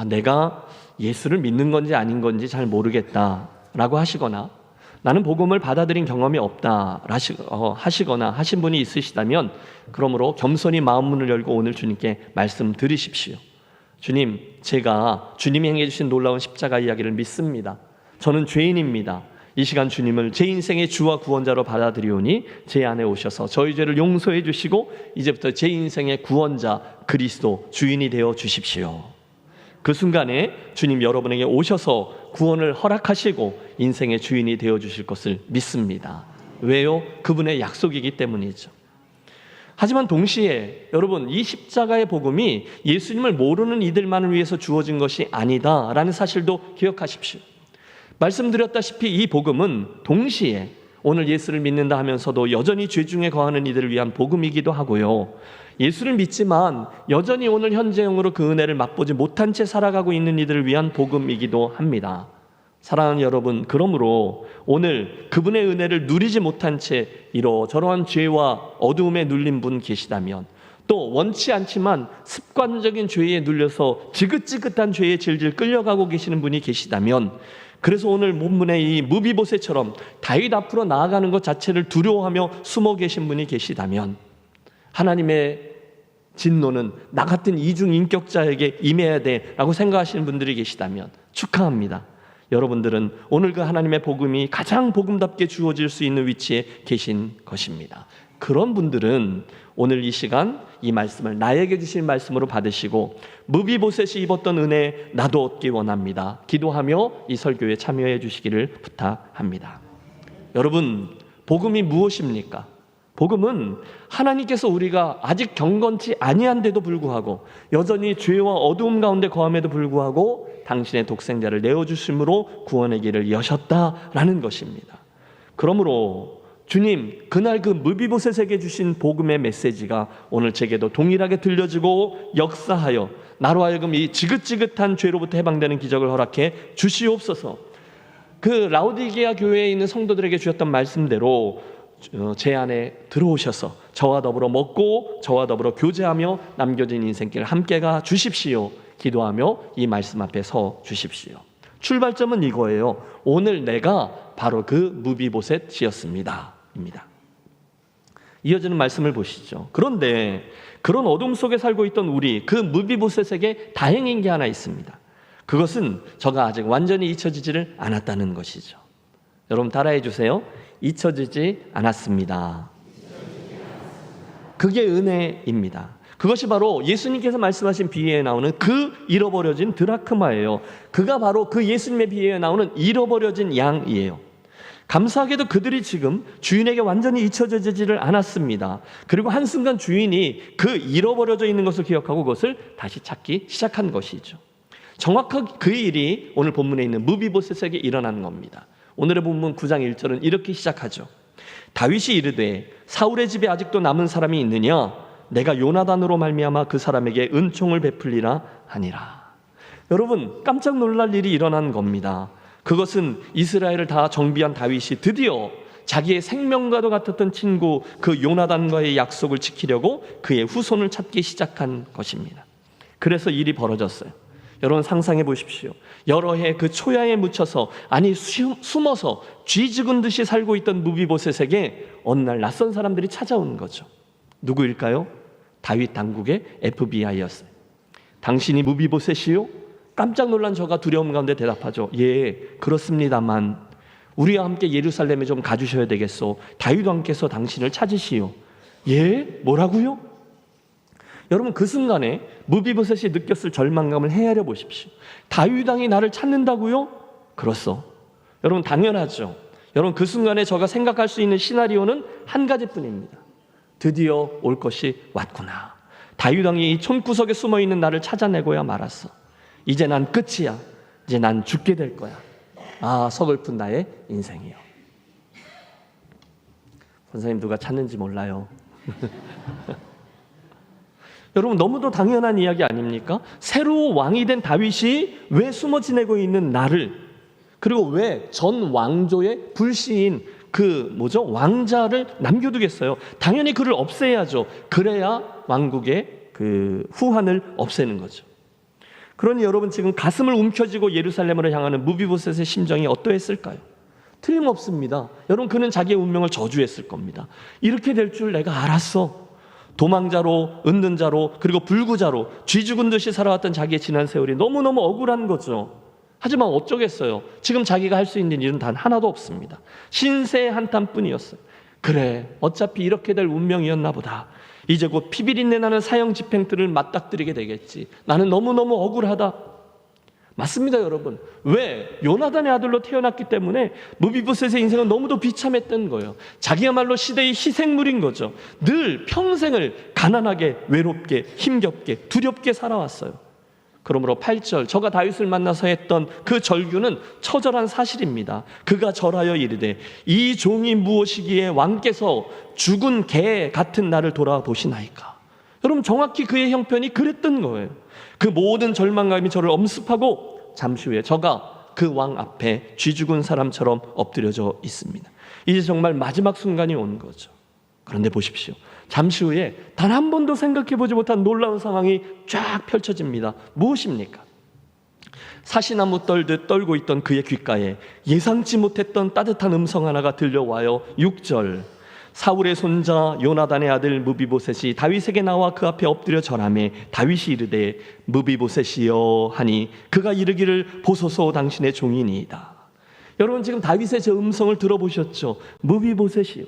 S1: 내가 예수를 믿는 건지 아닌 건지 잘 모르겠다라고 하시거나 나는 복음을 받아들인 경험이 없다 하시거나 하신 분이 있으시다면 그러므로 겸손히 마음문을 열고 오늘 주님께 말씀 드리십시오. 주님, 제가 주님이 행해 주신 놀라운 십자가 이야기를 믿습니다. 저는 죄인입니다. 이 시간 주님을 제 인생의 주와 구원자로 받아들이오니 제 안에 오셔서 저희 죄를 용서해 주시고 이제부터 제 인생의 구원자 그리스도 주인이 되어 주십시오. 그 순간에 주님 여러분에게 오셔서 구원을 허락하시고 인생의 주인이 되어 주실 것을 믿습니다. 왜요? 그분의 약속이기 때문이죠. 하지만 동시에 여러분, 이 십자가의 복음이 예수님을 모르는 이들만을 위해서 주어진 것이 아니다라는 사실도 기억하십시오. 말씀드렸다시피 이 복음은 동시에 오늘 예수를 믿는다 하면서도 여전히 죄 중에 거하는 이들을 위한 복음이기도 하고요, 예수를 믿지만 여전히 오늘 현재형으로 그 은혜를 맛보지 못한 채 살아가고 있는 이들을 위한 복음이기도 합니다. 사랑하는 여러분, 그러므로 오늘 그분의 은혜를 누리지 못한 채 이러저러한 죄와 어두움에 눌린 분 계시다면, 또 원치 않지만 습관적인 죄에 눌려서 지긋지긋한 죄에 질질 끌려가고 계시는 분이 계시다면, 그래서 오늘 본문의 이 무비보셋처럼 다윗 앞으로 나아가는 것 자체를 두려워하며 숨어 계신 분이 계시다면, 하나님의 진노는 나 같은 이중인격자에게 임해야 돼라고 생각하시는 분들이 계시다면 축하합니다. 여러분들은 오늘 그 하나님의 복음이 가장 복음답게 주어질 수 있는 위치에 계신 것입니다. 그런 분들은 오늘 이 시간 이 말씀을 나에게 주신 말씀으로 받으시고 무비보셋이 입었던 은혜 나도 얻기 원합니다. 기도하며 이 설교에 참여해 주시기를 부탁합니다. 여러분, 복음이 무엇입니까? 복음은 하나님께서 우리가 아직 경건치 아니한데도 불구하고 여전히 죄와 어두움 가운데 거함에도 불구하고 당신의 독생자를 내어주심으로 구원의 길을 여셨다라는 것입니다. 그러므로 주님, 그날 그 무비보셋에게 주신 복음의 메시지가 오늘 제게도 동일하게 들려지고 역사하여 나로 하여금 이 지긋지긋한 죄로부터 해방되는 기적을 허락해 주시옵소서. 그 라오디게아 교회에 있는 성도들에게 주셨던 말씀대로 제 안에 들어오셔서 저와 더불어 먹고 저와 더불어 교제하며 남겨진 인생길 함께 가 주십시오. 기도하며 이 말씀 앞에 서 주십시오. 출발점은 이거예요. 오늘 내가 바로 그 무비보셋이었습니다 입니다. 이어지는 말씀을 보시죠. 그런데 그런 어둠 속에 살고 있던 우리 그 무비보셋에게 다행인 게 하나 있습니다. 그것은 저가 아직 완전히 잊혀지지를 않았다는 것이죠. 여러분 따라해 주세요. 잊혀지지 않았습니다. 그게 은혜입니다. 그것이 바로 예수님께서 말씀하신 비유에 나오는 그 잃어버려진 드라크마예요. 그가 바로 그 예수님의 비유에 나오는 잃어버려진 양이에요. 감사하게도 그들이 지금 주인에게 완전히 잊혀지지를 않았습니다. 그리고 한순간 주인이 그 잃어버려져 있는 것을 기억하고 그것을 다시 찾기 시작한 것이죠. 정확하게 그 일이 오늘 본문에 있는 무비보셋에게 일어난 겁니다. 오늘의 본문 9장 1절은 이렇게 시작하죠. 다윗이 이르되 사울의 집에 아직도 남은 사람이 있느냐? 내가 요나단으로 말미암아 그 사람에게 은총을 베풀리라 하니라. 여러분, 깜짝 놀랄 일이 일어난 겁니다. 그것은 이스라엘을 다 정비한 다윗이 드디어 자기의 생명과도 같았던 친구 그 요나단과의 약속을 지키려고 그의 후손을 찾기 시작한 것입니다. 그래서 일이 벌어졌어요. 여러분 상상해 보십시오. 여러 해 그 초야에 묻혀서 아니 숨어서 쥐 죽은 듯이 살고 있던 무비보셋에게 어느 날 낯선 사람들이 찾아온 거죠. 누구일까요? 다윗 당국의 FBI였어요. 당신이 무비보셋이요? 깜짝 놀란 저가 두려움 가운데 대답하죠. 예, 그렇습니다만 우리와 함께 예루살렘에 좀 가주셔야 되겠소. 다윗 왕께서 당신을 찾으시오. 예? 뭐라고요? 여러분 그 순간에 무비보셋이 느꼈을 절망감을 헤아려 보십시오. 다윗 왕이 나를 찾는다고요? 그렇소. 여러분 당연하죠. 여러분 그 순간에 저가 생각할 수 있는 시나리오는 한 가지뿐입니다. 드디어 올 것이 왔구나. 다윗 왕이 이 촌구석에 숨어있는 나를 찾아내고야 말았어. 이제 난 끝이야. 이제 난 죽게 될 거야. 아, 서글픈 나의 인생이요. 권사님 누가 찾는지 몰라요. 여러분 너무도 당연한 이야기 아닙니까? 새로 왕이 된 다윗이 왜 숨어 지내고 있는 나를, 그리고 왜 전 왕조의 불시인 그 왕자를 남겨두겠어요? 당연히 그를 없애야죠. 그래야 왕국의 그 후환을 없애는 거죠. 그러니 여러분 지금 가슴을 움켜쥐고 예루살렘으로 향하는 무비보셋의 심정이 어떠했을까요? 틀림없습니다. 여러분 그는 자기의 운명을 저주했을 겁니다. 이렇게 될 줄 내가 알았어. 도망자로, 은둔 자로, 그리고 불구자로 쥐 죽은 듯이 살아왔던 자기의 지난 세월이 너무너무 억울한 거죠. 하지만 어쩌겠어요. 지금 자기가 할 수 있는 일은 단 하나도 없습니다. 신세의 한탄뿐이었어요. 그래, 어차피 이렇게 될 운명이었나 보다. 이제 곧 피비린내 나는 사형 집행들을 맞닥뜨리게 되겠지. 나는 너무너무 억울하다. 맞습니다, 여러분. 왜? 요나단의 아들로 태어났기 때문에 무비보셋의 인생은 너무도 비참했던 거예요. 자기야말로 시대의 희생물인 거죠. 늘 평생을 가난하게, 외롭게, 힘겹게, 두렵게 살아왔어요. 그러므로 8절 저가 다윗을 만나서 했던 그 절규는 처절한 사실입니다. 그가 절하여 이르되 이 종이 무엇이기에 왕께서 죽은 개 같은 나를 돌아보시나이까. 여러분 정확히 그의 형편이 그랬던 거예요. 그 모든 절망감이 저를 엄습하고 잠시 후에 저가 그 왕 앞에 쥐 죽은 사람처럼 엎드려져 있습니다. 이제 정말 마지막 순간이 온 거죠. 그런데 보십시오. 잠시 후에 단 한 번도 생각해보지 못한 놀라운 상황이 쫙 펼쳐집니다. 무엇입니까? 사시나무 떨듯 떨고 있던 그의 귓가에 예상치 못했던 따뜻한 음성 하나가 들려와요. 6절 사울의 손자 요나단의 아들 무비보셋이 다윗에게 나와 그 앞에 엎드려 절하매 다윗이 이르되 무비보셋이여 하니 그가 이르기를 보소서 당신의 종이니이다. 여러분 지금 다윗의 저 음성을 들어보셨죠? 무비보셋이요.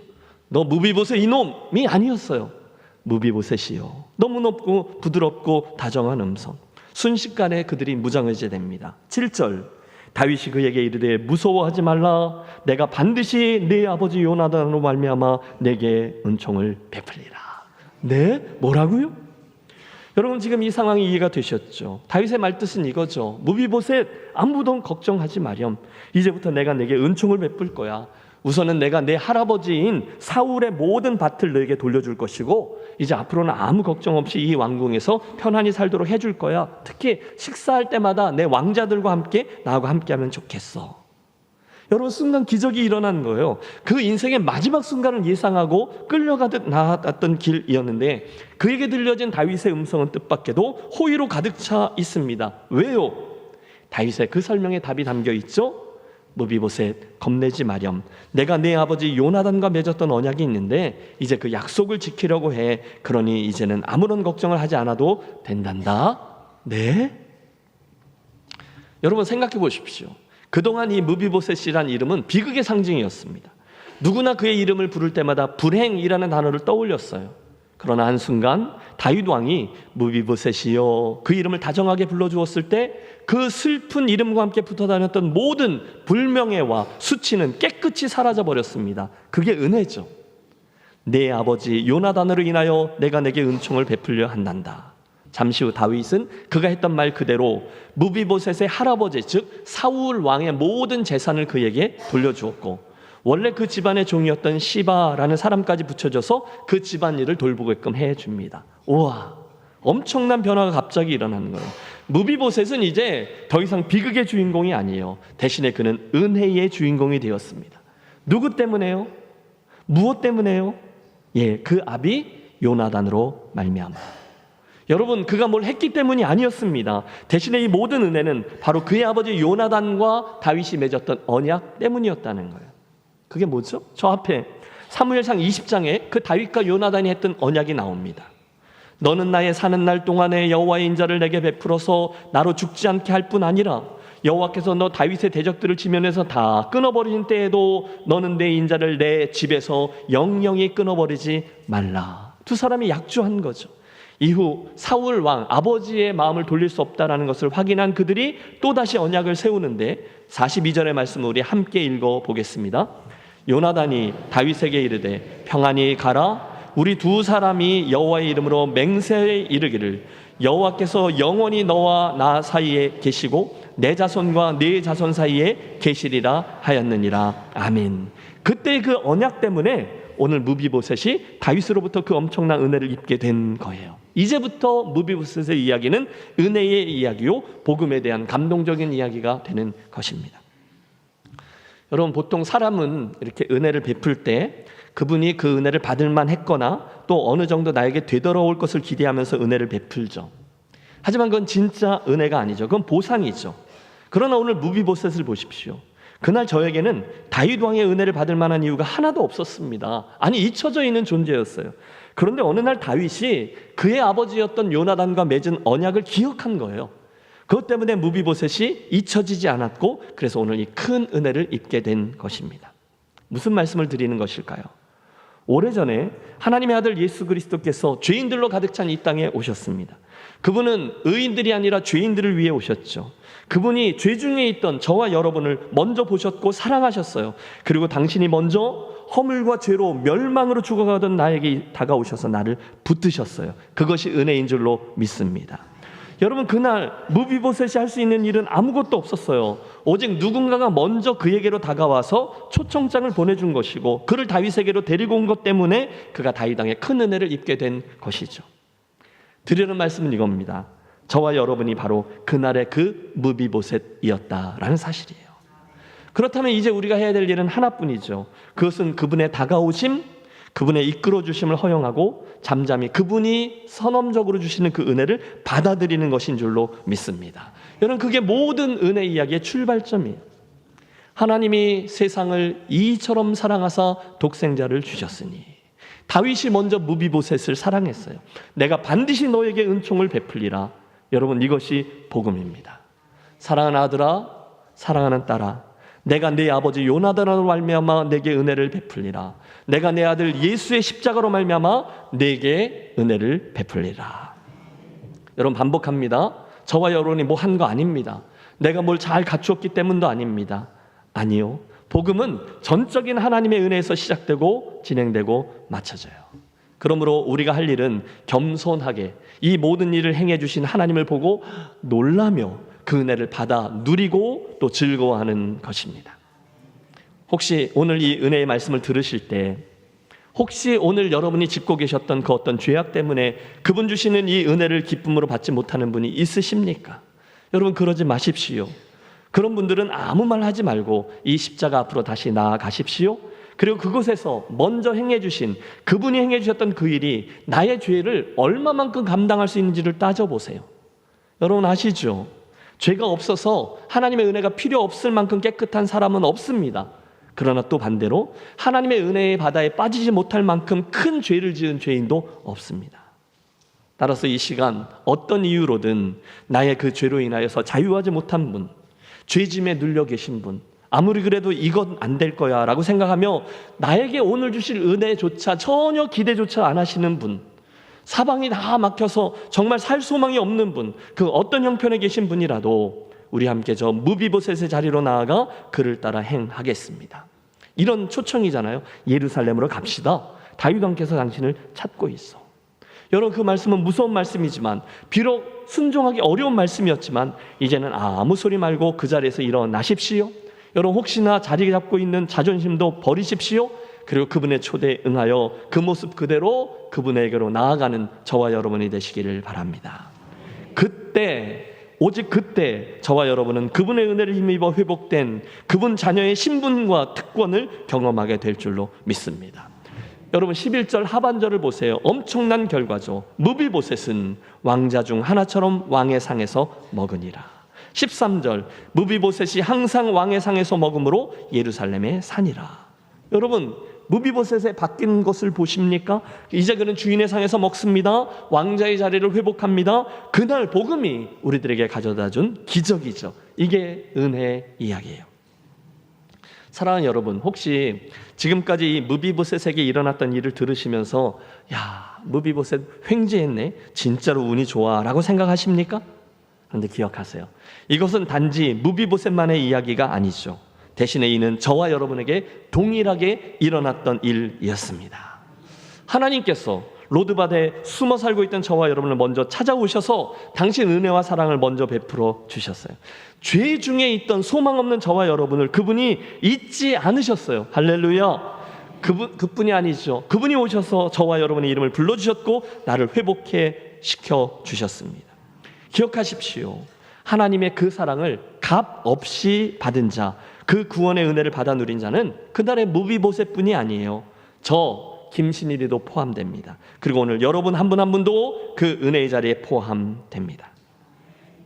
S1: 너 무비보셋 이놈이 아니었어요. 무비보셋이요. 너무 높고 부드럽고 다정한 음성. 순식간에 그들이 무장의제됩니다. 7절 다윗이 그에게 이르되 무서워하지 말라. 내가 반드시 네 아버지 요나단으로 말미암아 내게 은총을 베풀리라. 네? 뭐라고요? 여러분 지금 이 상황이 이해가 되셨죠? 다윗의 말뜻은 이거죠. 무비보셋 아무도 걱정하지 마렴. 이제부터 내가 내게 은총을 베풀 거야. 우선은 내가 내 할아버지인 사울의 모든 밭을 너에게 돌려줄 것이고 이제 앞으로는 아무 걱정 없이 이 왕궁에서 편안히 살도록 해줄 거야. 특히 식사할 때마다 내 왕자들과 함께 나하고 함께하면 좋겠어. 여러분 순간 기적이 일어난 거예요. 그 인생의 마지막 순간을 예상하고 끌려가듯 나았던 길이었는데 그에게 들려진 다윗의 음성은 뜻밖에도 호의로 가득 차 있습니다. 왜요? 다윗의 그 설명에 답이 담겨 있죠. 무비보셋 겁내지 마렴. 내가 내 아버지 요나단과 맺었던 언약이 있는데 이제 그 약속을 지키려고 해. 그러니 이제는 아무런 걱정을 하지 않아도 된단다. 네? 여러분 생각해 보십시오. 그동안 이 무비보셋이란 이름은 비극의 상징이었습니다. 누구나 그의 이름을 부를 때마다 불행이라는 단어를 떠올렸어요. 그러나 한순간 다윗 왕이 무비보셋이여 그 이름을 다정하게 불러주었을 때 그 슬픈 이름과 함께 붙어다녔던 모든 불명예와 수치는 깨끗이 사라져버렸습니다. 그게 은혜죠. 내 아버지 요나단으로 인하여 내가 내게 은총을 베풀려 한단다. 잠시 후 다윗은 그가 했던 말 그대로 무비보셋의 할아버지 즉 사울 왕의 모든 재산을 그에게 돌려주었고 원래 그 집안의 종이었던 시바라는 사람까지 붙여줘서 그 집안일을 돌보게끔 해줍니다. 우와, 엄청난 변화가 갑자기 일어나는 거예요. 무비보셋은 이제 더 이상 비극의 주인공이 아니에요. 대신에 그는 은혜의 주인공이 되었습니다. 누구 때문에요? 무엇 때문에요? 예, 그 아비 요나단으로 말미암아. 여러분, 그가 뭘 했기 때문이 아니었습니다. 대신에 이 모든 은혜는 바로 그의 아버지 요나단과 다윗이 맺었던 언약 때문이었다는 거예요. 그게 뭐죠? 저 앞에 사무엘상 20장에 그 다윗과 요나단이 했던 언약이 나옵니다. 너는 나의 사는 날 동안에 여호와의 인자를 내게 베풀어서 나로 죽지 않게 할 뿐 아니라 여호와께서 너 다윗의 대적들을 지면에서 다 끊어버리신 때에도 너는 내 인자를 내 집에서 영영히 끊어버리지 말라. 두 사람이 약조한 거죠. 이후 사울 왕 아버지의 마음을 돌릴 수 없다라는 것을 확인한 그들이 또다시 언약을 세우는데 42절의 말씀을 우리 함께 읽어보겠습니다. 요나단이 다윗에게 이르되 평안히 가라. 우리 두 사람이 여호와의 이름으로 맹세에 이르기를 여호와께서 영원히 너와 나 사이에 계시고 내 자손과 네 자손 사이에 계시리라 하였느니라. 아멘. 그때 그 언약 때문에 오늘 무비보셋이 다윗으로부터 그 엄청난 은혜를 입게 된 거예요. 이제부터 무비보셋의 이야기는 은혜의 이야기요, 복음에 대한 감동적인 이야기가 되는 것입니다. 여러분, 보통 사람은 이렇게 은혜를 베풀 때 그분이 그 은혜를 받을 만했거나 또 어느 정도 나에게 되돌아올 것을 기대하면서 은혜를 베풀죠. 하지만 그건 진짜 은혜가 아니죠. 그건 보상이죠. 그러나 오늘 무비보셋을 보십시오. 그날 저에게는 다윗 왕의 은혜를 받을 만한 이유가 하나도 없었습니다. 아니, 잊혀져 있는 존재였어요. 그런데 어느 날 다윗이 그의 아버지였던 요나단과 맺은 언약을 기억한 거예요. 그것 때문에 무비보셋이 잊혀지지 않았고, 그래서 오늘 이 큰 은혜를 입게 된 것입니다. 무슨 말씀을 드리는 것일까요? 오래전에 하나님의 아들 예수 그리스도께서 죄인들로 가득 찬 이 땅에 오셨습니다. 그분은 의인들이 아니라 죄인들을 위해 오셨죠. 그분이 죄 중에 있던 저와 여러분을 먼저 보셨고 사랑하셨어요. 그리고 당신이 먼저 허물과 죄로 멸망으로 죽어가던 나에게 다가오셔서 나를 붙드셨어요. 그것이 은혜인 줄로 믿습니다. 여러분, 그날 무비보셋이 할 수 있는 일은 아무것도 없었어요. 오직 누군가가 먼저 그에게로 다가와서 초청장을 보내준 것이고 그를 다윗에게로 데리고 온 것 때문에 그가 다윗 왕의 큰 은혜를 입게 된 것이죠. 드리는 말씀은 이겁니다. 저와 여러분이 바로 그날의 그 무비보셋이었다라는 사실이에요. 그렇다면 이제 우리가 해야 될 일은 하나뿐이죠. 그것은 그분의 다가오심, 그분의 이끌어 주심을 허용하고 잠잠히 그분이 선언적으로 주시는 그 은혜를 받아들이는 것인 줄로 믿습니다. 여러분, 그게 모든 은혜 이야기의 출발점이에요. 하나님이 세상을 이처럼 사랑하사 독생자를 주셨으니. 다윗이 먼저 무비보셋을 사랑했어요. 내가 반드시 너에게 은총을 베풀리라. 여러분, 이것이 복음입니다. 사랑하는 아들아, 사랑하는 딸아, 내가 내 아버지 요나단으로 말미암아 내게 은혜를 베풀리라. 내가 내 아들 예수의 십자가로 말미암아 내게 은혜를 베풀리라. 여러분, 반복합니다. 저와 여러분이 뭐 한 거 아닙니다. 내가 뭘 잘 갖추었기 때문도 아닙니다. 아니요. 복음은 전적인 하나님의 은혜에서 시작되고 진행되고 맞춰져요. 그러므로 우리가 할 일은 겸손하게 이 모든 일을 행해 주신 하나님을 보고 놀라며 그 은혜를 받아 누리고 또 즐거워하는 것입니다. 혹시 오늘 이 은혜의 말씀을 들으실 때 혹시 오늘 여러분이 짚고 계셨던 그 어떤 죄악 때문에 그분 주시는 이 은혜를 기쁨으로 받지 못하는 분이 있으십니까? 여러분, 그러지 마십시오. 그런 분들은 아무 말 하지 말고 이 십자가 앞으로 다시 나아가십시오. 그리고 그곳에서 먼저 행해 주신 그분이 행해 주셨던 그 일이 나의 죄를 얼마만큼 감당할 수 있는지를 따져보세요. 여러분 아시죠? 죄가 없어서 하나님의 은혜가 필요 없을 만큼 깨끗한 사람은 없습니다. 그러나 또 반대로 하나님의 은혜의 바다에 빠지지 못할 만큼 큰 죄를 지은 죄인도 없습니다. 따라서 이 시간 어떤 이유로든 나의 그 죄로 인하여서 자유하지 못한 분, 죄짐에 눌려 계신 분, 아무리 그래도 이건 안 될 거야 라고 생각하며 나에게 오늘 주실 은혜조차 전혀 기대조차 안 하시는 분, 사방이 다 막혀서 정말 살 소망이 없는 분, 그 어떤 형편에 계신 분이라도 우리 함께 저 무비보셋의 자리로 나아가 그를 따라 행하겠습니다. 이런 초청이잖아요. 예루살렘으로 갑시다. 다윗 왕께서 당신을 찾고 있어. 여러분, 그 말씀은 무서운 말씀이지만 비록 순종하기 어려운 말씀이었지만 이제는 아무 소리 말고 그 자리에서 일어나십시오. 여러분, 혹시나 자리 잡고 있는 자존심도 버리십시오. 그리고 그분의 초대에 응하여 그 모습 그대로 그분에게로 나아가는 저와 여러분이 되시기를 바랍니다. 그때, 오직 그때 저와 여러분은 그분의 은혜를 힘입어 회복된 그분 자녀의 신분과 특권을 경험하게 될 줄로 믿습니다. 여러분 11절 하반절을 보세요. 엄청난 결과죠. 무비보셋은 왕자 중 하나처럼 왕의 상에서 먹으니라. 13절 무비보셋이 항상 왕의 상에서 먹음으로 예루살렘에 사니라. 여러분 무비보셋의 바뀐 것을 보십니까? 이제 그는 주인의 상에서 먹습니다. 왕자의 자리를 회복합니다. 그날 복음이 우리들에게 가져다준 기적이죠. 이게 은혜의 이야기예요. 사랑하는 여러분, 혹시 지금까지 이 무비보셋에게 일어났던 일을 들으시면서 야, 무비보셋 횡재했네, 진짜로 운이 좋아 라고 생각하십니까? 그런데 기억하세요, 이것은 단지 무비보셋만의 이야기가 아니죠. 대신에 이는 저와 여러분에게 동일하게 일어났던 일이었습니다. 하나님께서 로드밭에 숨어 살고 있던 저와 여러분을 먼저 찾아오셔서 당신 은혜와 사랑을 먼저 베풀어 주셨어요. 죄 중에 있던 소망 없는 저와 여러분을 그분이 잊지 않으셨어요. 할렐루야. 그뿐이 아니죠. 그분이 오셔서 저와 여러분의 이름을 불러주셨고 나를 회복해 시켜 주셨습니다. 기억하십시오. 하나님의 그 사랑을 값 없이 받은 자, 그 구원의 은혜를 받아 누린 자는 그날의 무비보셋뿐이 아니에요. 저 김신일이도 포함됩니다. 그리고 오늘 여러분 한 분 한 분도 그 은혜의 자리에 포함됩니다.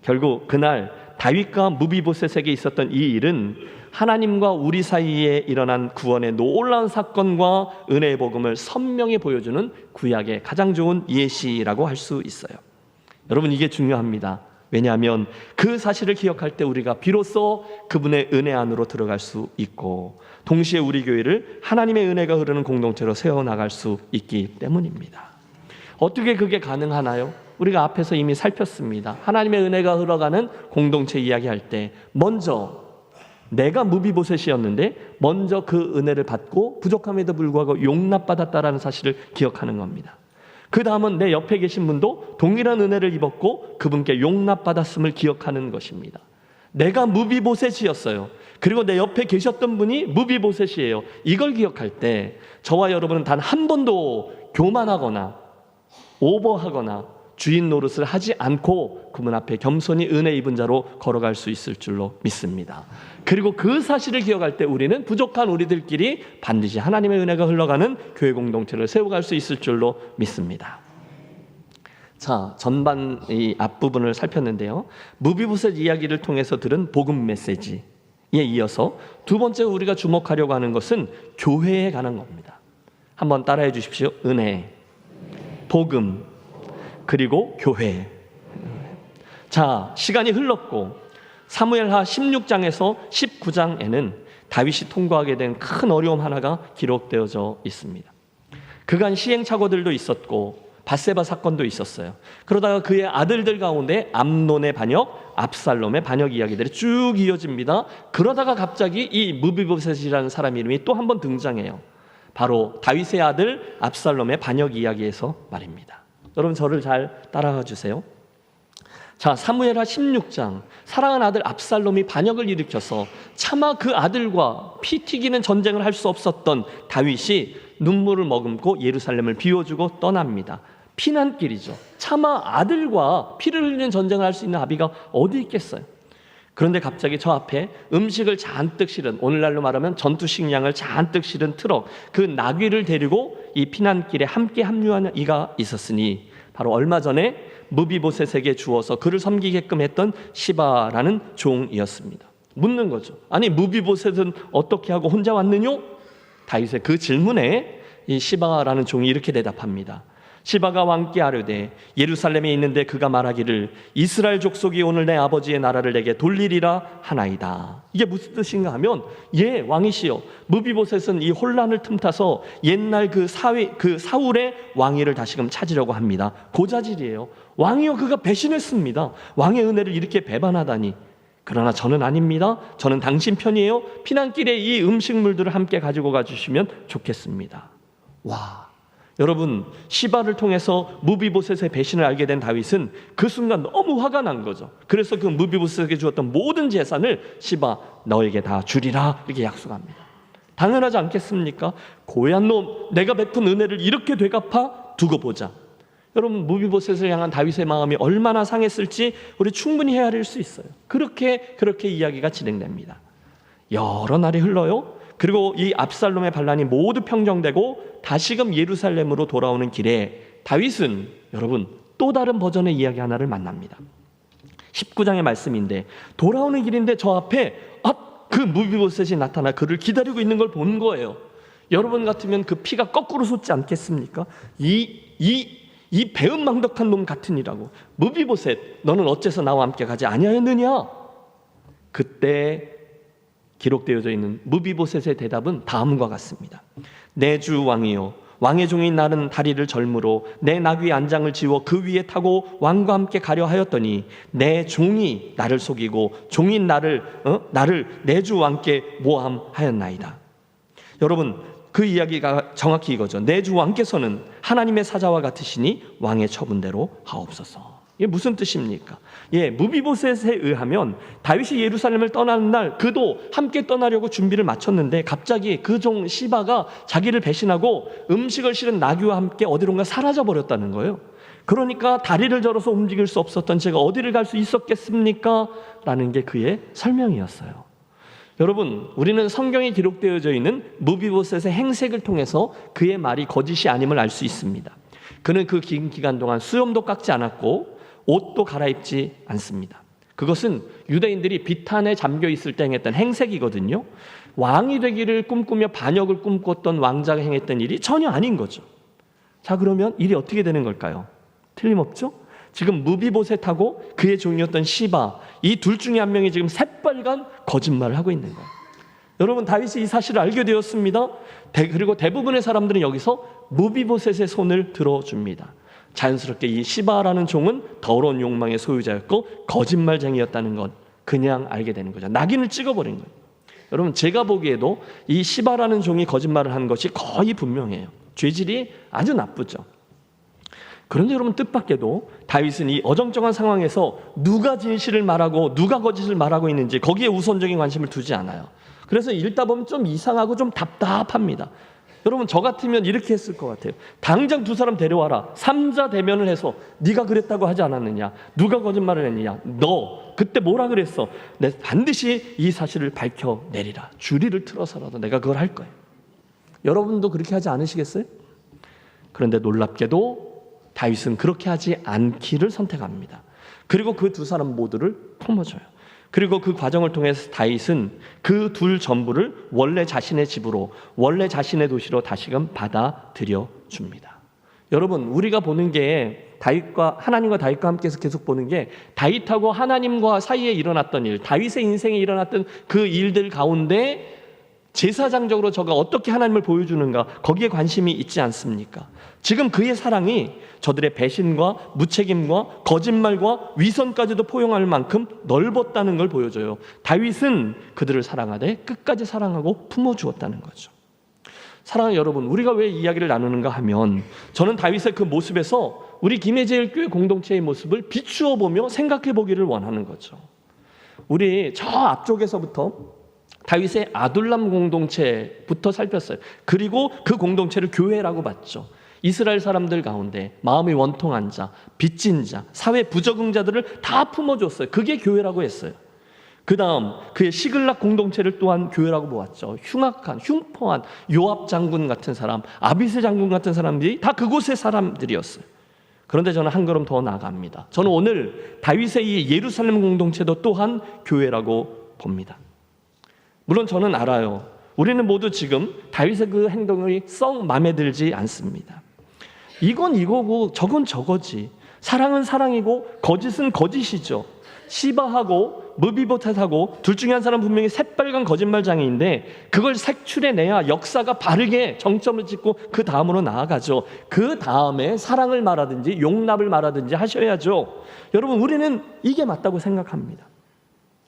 S1: 결국 그날 다윗과 무비보셋에게 있었던 이 일은 하나님과 우리 사이에 일어난 구원의 놀라운 사건과 은혜의 복음을 선명히 보여주는 구약의 가장 좋은 예시라고 할 수 있어요. 여러분 이게 중요합니다. 왜냐하면 그 사실을 기억할 때 우리가 비로소 그분의 은혜 안으로 들어갈 수 있고 동시에 우리 교회를 하나님의 은혜가 흐르는 공동체로 세워나갈 수 있기 때문입니다. 어떻게 그게 가능하나요? 우리가 앞에서 이미 살폈습니다. 하나님의 은혜가 흘러가는 공동체 이야기할 때 먼저 내가 무비보셋이었는데 먼저 그 은혜를 받고 부족함에도 불구하고 용납받았다라는 사실을 기억하는 겁니다. 그 다음은 내 옆에 계신 분도 동일한 은혜를 입었고 그분께 용납받았음을 기억하는 것입니다. 내가 무비보셋이었어요. 그리고 내 옆에 계셨던 분이 무비보셋이에요. 이걸 기억할 때 저와 여러분은 단 한 번도 교만하거나 오버하거나 주인 노릇을 하지 않고 그분 앞에 겸손히 은혜 입은 자로 걸어갈 수 있을 줄로 믿습니다. 그리고 그 사실을 기억할 때 우리는 부족한 우리들끼리 반드시 하나님의 은혜가 흘러가는 교회 공동체를 세워갈 수 있을 줄로 믿습니다. 자, 전반 이 앞부분을 살폈는데요. 무비보셋 이야기를 통해서 들은 복음 메시지에 이어서 두 번째 우리가 주목하려고 하는 것은 교회에 관한 겁니다. 한번 따라해 주십시오. 은혜, 복음, 그리고 교회. 자, 시간이 흘렀고 사무엘하 16장에서 19장에는 다윗이 통과하게 된 큰 어려움 하나가 기록되어져 있습니다. 그간 시행착오들도 있었고 밧세바 사건도 있었어요. 그러다가 그의 아들들 가운데 암논의 반역, 압살롬의 반역 이야기들이 쭉 이어집니다. 그러다가 갑자기 이 무비보셋이라는 사람 이름이 또 한 번 등장해요. 바로 다윗의 아들 압살롬의 반역 이야기에서 말입니다. 여러분 저를 잘 따라가 주세요. 자, 사무엘하 16장, 사랑하는 아들 압살롬이 반역을 일으켜서 차마 그 아들과 피 튀기는 전쟁을 할 수 없었던 다윗이 눈물을 머금고 예루살렘을 비워주고 떠납니다. 피난길이죠. 차마 아들과 피를 흘리는 전쟁을 할 수 있는 아비가 어디 있겠어요? 그런데 갑자기 저 앞에 음식을 잔뜩 실은, 오늘날로 말하면 전투 식량을 잔뜩 실은 트럭, 그 나귀를 데리고 이 피난길에 함께 합류하는 이가 있었으니 바로 얼마 전에 무비보셋에게 주어서 그를 섬기게끔 했던 시바라는 종이었습니다. 묻는 거죠. 아니 무비보셋은 어떻게 하고 혼자 왔느뇨? 다윗의 그 질문에 이 시바라는 종이 이렇게 대답합니다. 시바가 왕께 아뢰되 예루살렘에 있는데 그가 말하기를 이스라엘 족속이 오늘 내 아버지의 나라를 내게 돌리리라 하나이다. 이게 무슨 뜻인가 하면, 예 왕이시여, 무비보셋은 이 혼란을 틈타서 옛날 그 사울의 왕위를 다시금 찾으려고 합니다. 고자질이에요. 왕이여, 그가 배신했습니다. 왕의 은혜를 이렇게 배반하다니. 그러나 저는 아닙니다. 저는 당신 편이에요. 피난길에 이 음식물들을 함께 가지고 가주시면 좋겠습니다. 와, 여러분, 시바를 통해서 무비보셋의 배신을 알게 된 다윗은 그 순간 너무 화가 난 거죠. 그래서 그 무비보셋에게 주었던 모든 재산을 시바 너에게 다 주리라 이렇게 약속합니다. 당연하지 않겠습니까? 고얀 놈, 내가 베푼 은혜를 이렇게 되갚아 두고 보자. 여러분, 무비보셋을 향한 다윗의 마음이 얼마나 상했을지 우리 충분히 헤아릴 수 있어요. 그렇게 이야기가 진행됩니다. 여러 날이 흘러요. 그리고 이 압살롬의 반란이 모두 평정되고 다시금 예루살렘으로 돌아오는 길에 다윗은 여러분 또 다른 버전의 이야기 하나를 만납니다. 19장의 말씀인데 돌아오는 길인데 저 앞에 그 무비보셋이 나타나 그를 기다리고 있는 걸 본 거예요. 여러분 같으면 그 피가 거꾸로 솟지 않겠습니까? 이 배은망덕한 놈 같으니라고. 무비보셋 너는 어째서 나와 함께 가지 아니하였느냐? 그때 기록되어져 있는 무비보셋의 대답은 다음과 같습니다. 내 주 왕이요 왕의 종인 나는 다리를 절므로 내 나귀의 안장을 지워 그 위에 타고 왕과 함께 가려 하였더니 내 종이 나를 속이고 종인 나를 내 주 왕께 모함하였나이다. 여러분 그 이야기가 정확히 이거죠. 내 주 왕께서는 하나님의 사자와 같으시니 왕의 처분대로 하옵소서. 이게 무슨 뜻입니까? 무비보셋에 의하면 다윗이 예루살렘을 떠나는 날 그도 함께 떠나려고 준비를 마쳤는데 갑자기 그 종 시바가 자기를 배신하고 음식을 실은 나귀와 함께 어디론가 사라져버렸다는 거예요. 그러니까 다리를 절어서 움직일 수 없었던 제가 어디를 갈 수 있었겠습니까? 라는 게 그의 설명이었어요. 여러분 우리는 성경에 기록되어져 있는 무비보셋의 행색을 통해서 그의 말이 거짓이 아님을 알 수 있습니다. 그는 그 긴 기간 동안 수염도 깎지 않았고 옷도 갈아입지 않습니다. 그것은 유대인들이 비탄에 잠겨 있을 때 행했던 행색이거든요. 왕이 되기를 꿈꾸며 반역을 꿈꿨던 왕자가 행했던 일이 전혀 아닌 거죠. 자 그러면 일이 어떻게 되는 걸까요? 틀림없죠? 지금 무비보셋하고 그의 종이었던 시바 이 둘 중에 한 명이 지금 새빨간 거짓말을 하고 있는 거예요. 여러분 다윗이 이 사실을 알게 되었습니다. 그리고 대부분의 사람들은 여기서 무비보셋의 손을 들어줍니다. 자연스럽게 이 시바라는 종은 더러운 욕망의 소유자였고 거짓말쟁이였다는 것 그냥 알게 되는 거죠. 낙인을 찍어버린 거예요. 여러분 제가 보기에도 이 시바라는 종이 거짓말을 한 것이 거의 분명해요. 죄질이 아주 나쁘죠. 그런데 여러분 뜻밖에도 다윗은 이 어정쩡한 상황에서 누가 진실을 말하고 누가 거짓을 말하고 있는지 거기에 우선적인 관심을 두지 않아요. 그래서 읽다 보면 좀 이상하고 좀 답답합니다. 여러분 저 같으면 이렇게 했을 것 같아요. 당장 두 사람 데려와라. 삼자 대면을 해서 네가 그랬다고 하지 않았느냐? 누가 거짓말을 했느냐? 너 그때 뭐라 그랬어? 내가 반드시 이 사실을 밝혀내리라. 주리를 틀어서라도 내가 그걸 할 거예요. 여러분도 그렇게 하지 않으시겠어요? 그런데 놀랍게도 다윗은 그렇게 하지 않기를 선택합니다. 그리고 그 두 사람 모두를 품어줘요. 그리고 그 과정을 통해서 다윗은 그 둘 전부를 원래 자신의 집으로 원래 자신의 도시로 다시금 받아들여 줍니다. 여러분 우리가 보는 게 하나님과 다윗과 함께해서 계속 보는 게 다윗하고 하나님과 사이에 일어났던 일, 다윗의 인생에 일어났던 그 일들 가운데 제사장적으로 저가 어떻게 하나님을 보여주는가 거기에 관심이 있지 않습니까? 지금 그의 사랑이 저들의 배신과 무책임과 거짓말과 위선까지도 포용할 만큼 넓었다는 걸 보여줘요. 다윗은 그들을 사랑하되 끝까지 사랑하고 품어주었다는 거죠. 사랑하는 여러분, 우리가 왜 이야기를 나누는가 하면 저는 다윗의 그 모습에서 우리 김해제일교회 공동체의 모습을 비추어 보며 생각해 보기를 원하는 거죠. 우리 저 앞쪽에서부터 다윗의 아둘람 공동체부터 살폈어요. 그리고 그 공동체를 교회라고 봤죠. 이스라엘 사람들 가운데 마음이 원통한 자, 빚진 자, 사회 부적응자들을 다 품어줬어요. 그게 교회라고 했어요. 그 다음 그의 시글락 공동체를 또한 교회라고 보았죠. 흉포한 요압 장군 같은 사람, 아비새 장군 같은 사람들이 다 그곳의 사람들이었어요. 그런데 저는 한 걸음 더 나아갑니다. 저는 오늘 다윗의 이 예루살렘 공동체도 또한 교회라고 봅니다. 물론 저는 알아요. 우리는 모두 지금 다윗의 그 행동이 썩 마음에 들지 않습니다. 이건 이거고 저건 저거지. 사랑은 사랑이고 거짓은 거짓이죠. 시바하고 무비보셋하고 둘 중에 한 사람 분명히 새빨간 거짓말장애인데 그걸 색출해내야 역사가 바르게 정점을 찍고 그 다음으로 나아가죠. 그 다음에 사랑을 말하든지 용납을 말하든지 하셔야죠. 여러분 우리는 이게 맞다고 생각합니다.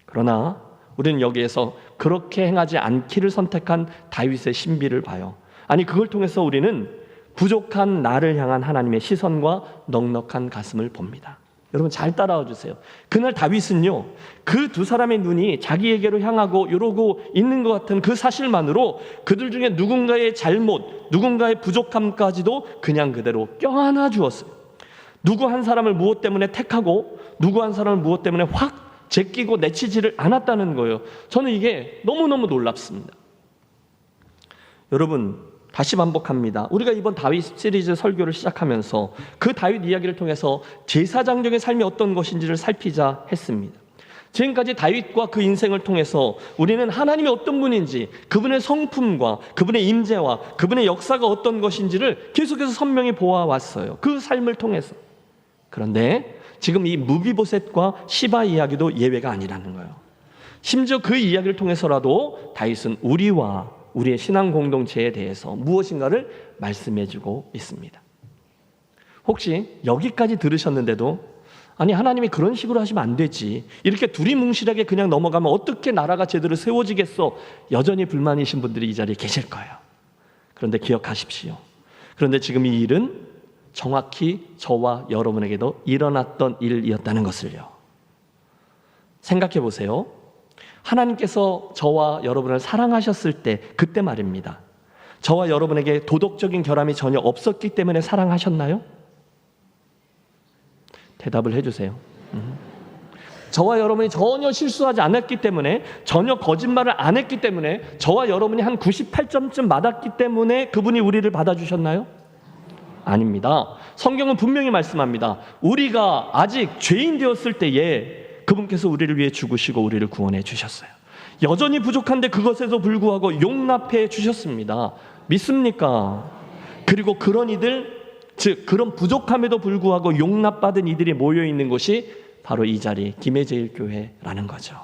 S1: 그러나 우리는 여기에서 그렇게 행하지 않기를 선택한 다윗의 신비를 봐요. 아니 그걸 통해서 우리는 부족한 나를 향한 하나님의 시선과 넉넉한 가슴을 봅니다. 여러분 잘 따라와 주세요. 그날 다윗은요 그 두 사람의 눈이 자기에게로 향하고 이러고 있는 것 같은 그 사실만으로 그들 중에 누군가의 잘못, 누군가의 부족함까지도 그냥 그대로 껴안아 주었어요. 누구 한 사람을 무엇 때문에 택하고 누구 한 사람을 무엇 때문에 확 제끼고 내치지를 않았다는 거예요. 저는 이게 너무너무 놀랍습니다. 여러분 다시 반복합니다. 우리가 이번 다윗 시리즈 설교를 시작하면서 그 다윗 이야기를 통해서 제사장적인 삶이 어떤 것인지를 살피자 했습니다. 지금까지 다윗과 그 인생을 통해서 우리는 하나님이 어떤 분인지, 그분의 성품과 그분의 임재와 그분의 역사가 어떤 것인지를 계속해서 선명히 보아왔어요. 그 삶을 통해서. 그런데 지금 이 무비보셋과 시바 이야기도 예외가 아니라는 거예요. 심지어 그 이야기를 통해서라도 다윗은 우리와 우리의 신앙 공동체에 대해서 무엇인가를 말씀해주고 있습니다. 혹시 여기까지 들으셨는데도 아니 하나님이 그런 식으로 하시면 안 되지, 이렇게 두리뭉실하게 그냥 넘어가면 어떻게 나라가 제대로 세워지겠어, 여전히 불만이신 분들이 이 자리에 계실 거예요. 그런데 기억하십시오. 그런데 지금 이 일은 정확히 저와 여러분에게도 일어났던 일이었다는 것을요. 생각해 보세요. 하나님께서 저와 여러분을 사랑하셨을 때, 그때 말입니다. 저와 여러분에게 도덕적인 결함이 전혀 없었기 때문에 사랑하셨나요? 대답을 해주세요. 저와 여러분이 전혀 실수하지 않았기 때문에, 전혀 거짓말을 안 했기 때문에, 저와 여러분이 한 98점쯤 맞았기 때문에 그분이 우리를 받아주셨나요? 아닙니다. 성경은 분명히 말씀합니다. 우리가 아직 죄인 되었을 때에 그분께서 우리를 위해 죽으시고 우리를 구원해 주셨어요. 여전히 부족한데 그것에도 불구하고 용납해 주셨습니다. 믿습니까? 그리고 그런 이들, 즉 그런 부족함에도 불구하고 용납받은 이들이 모여있는 곳이 바로 이 자리 김해제일교회라는 거죠.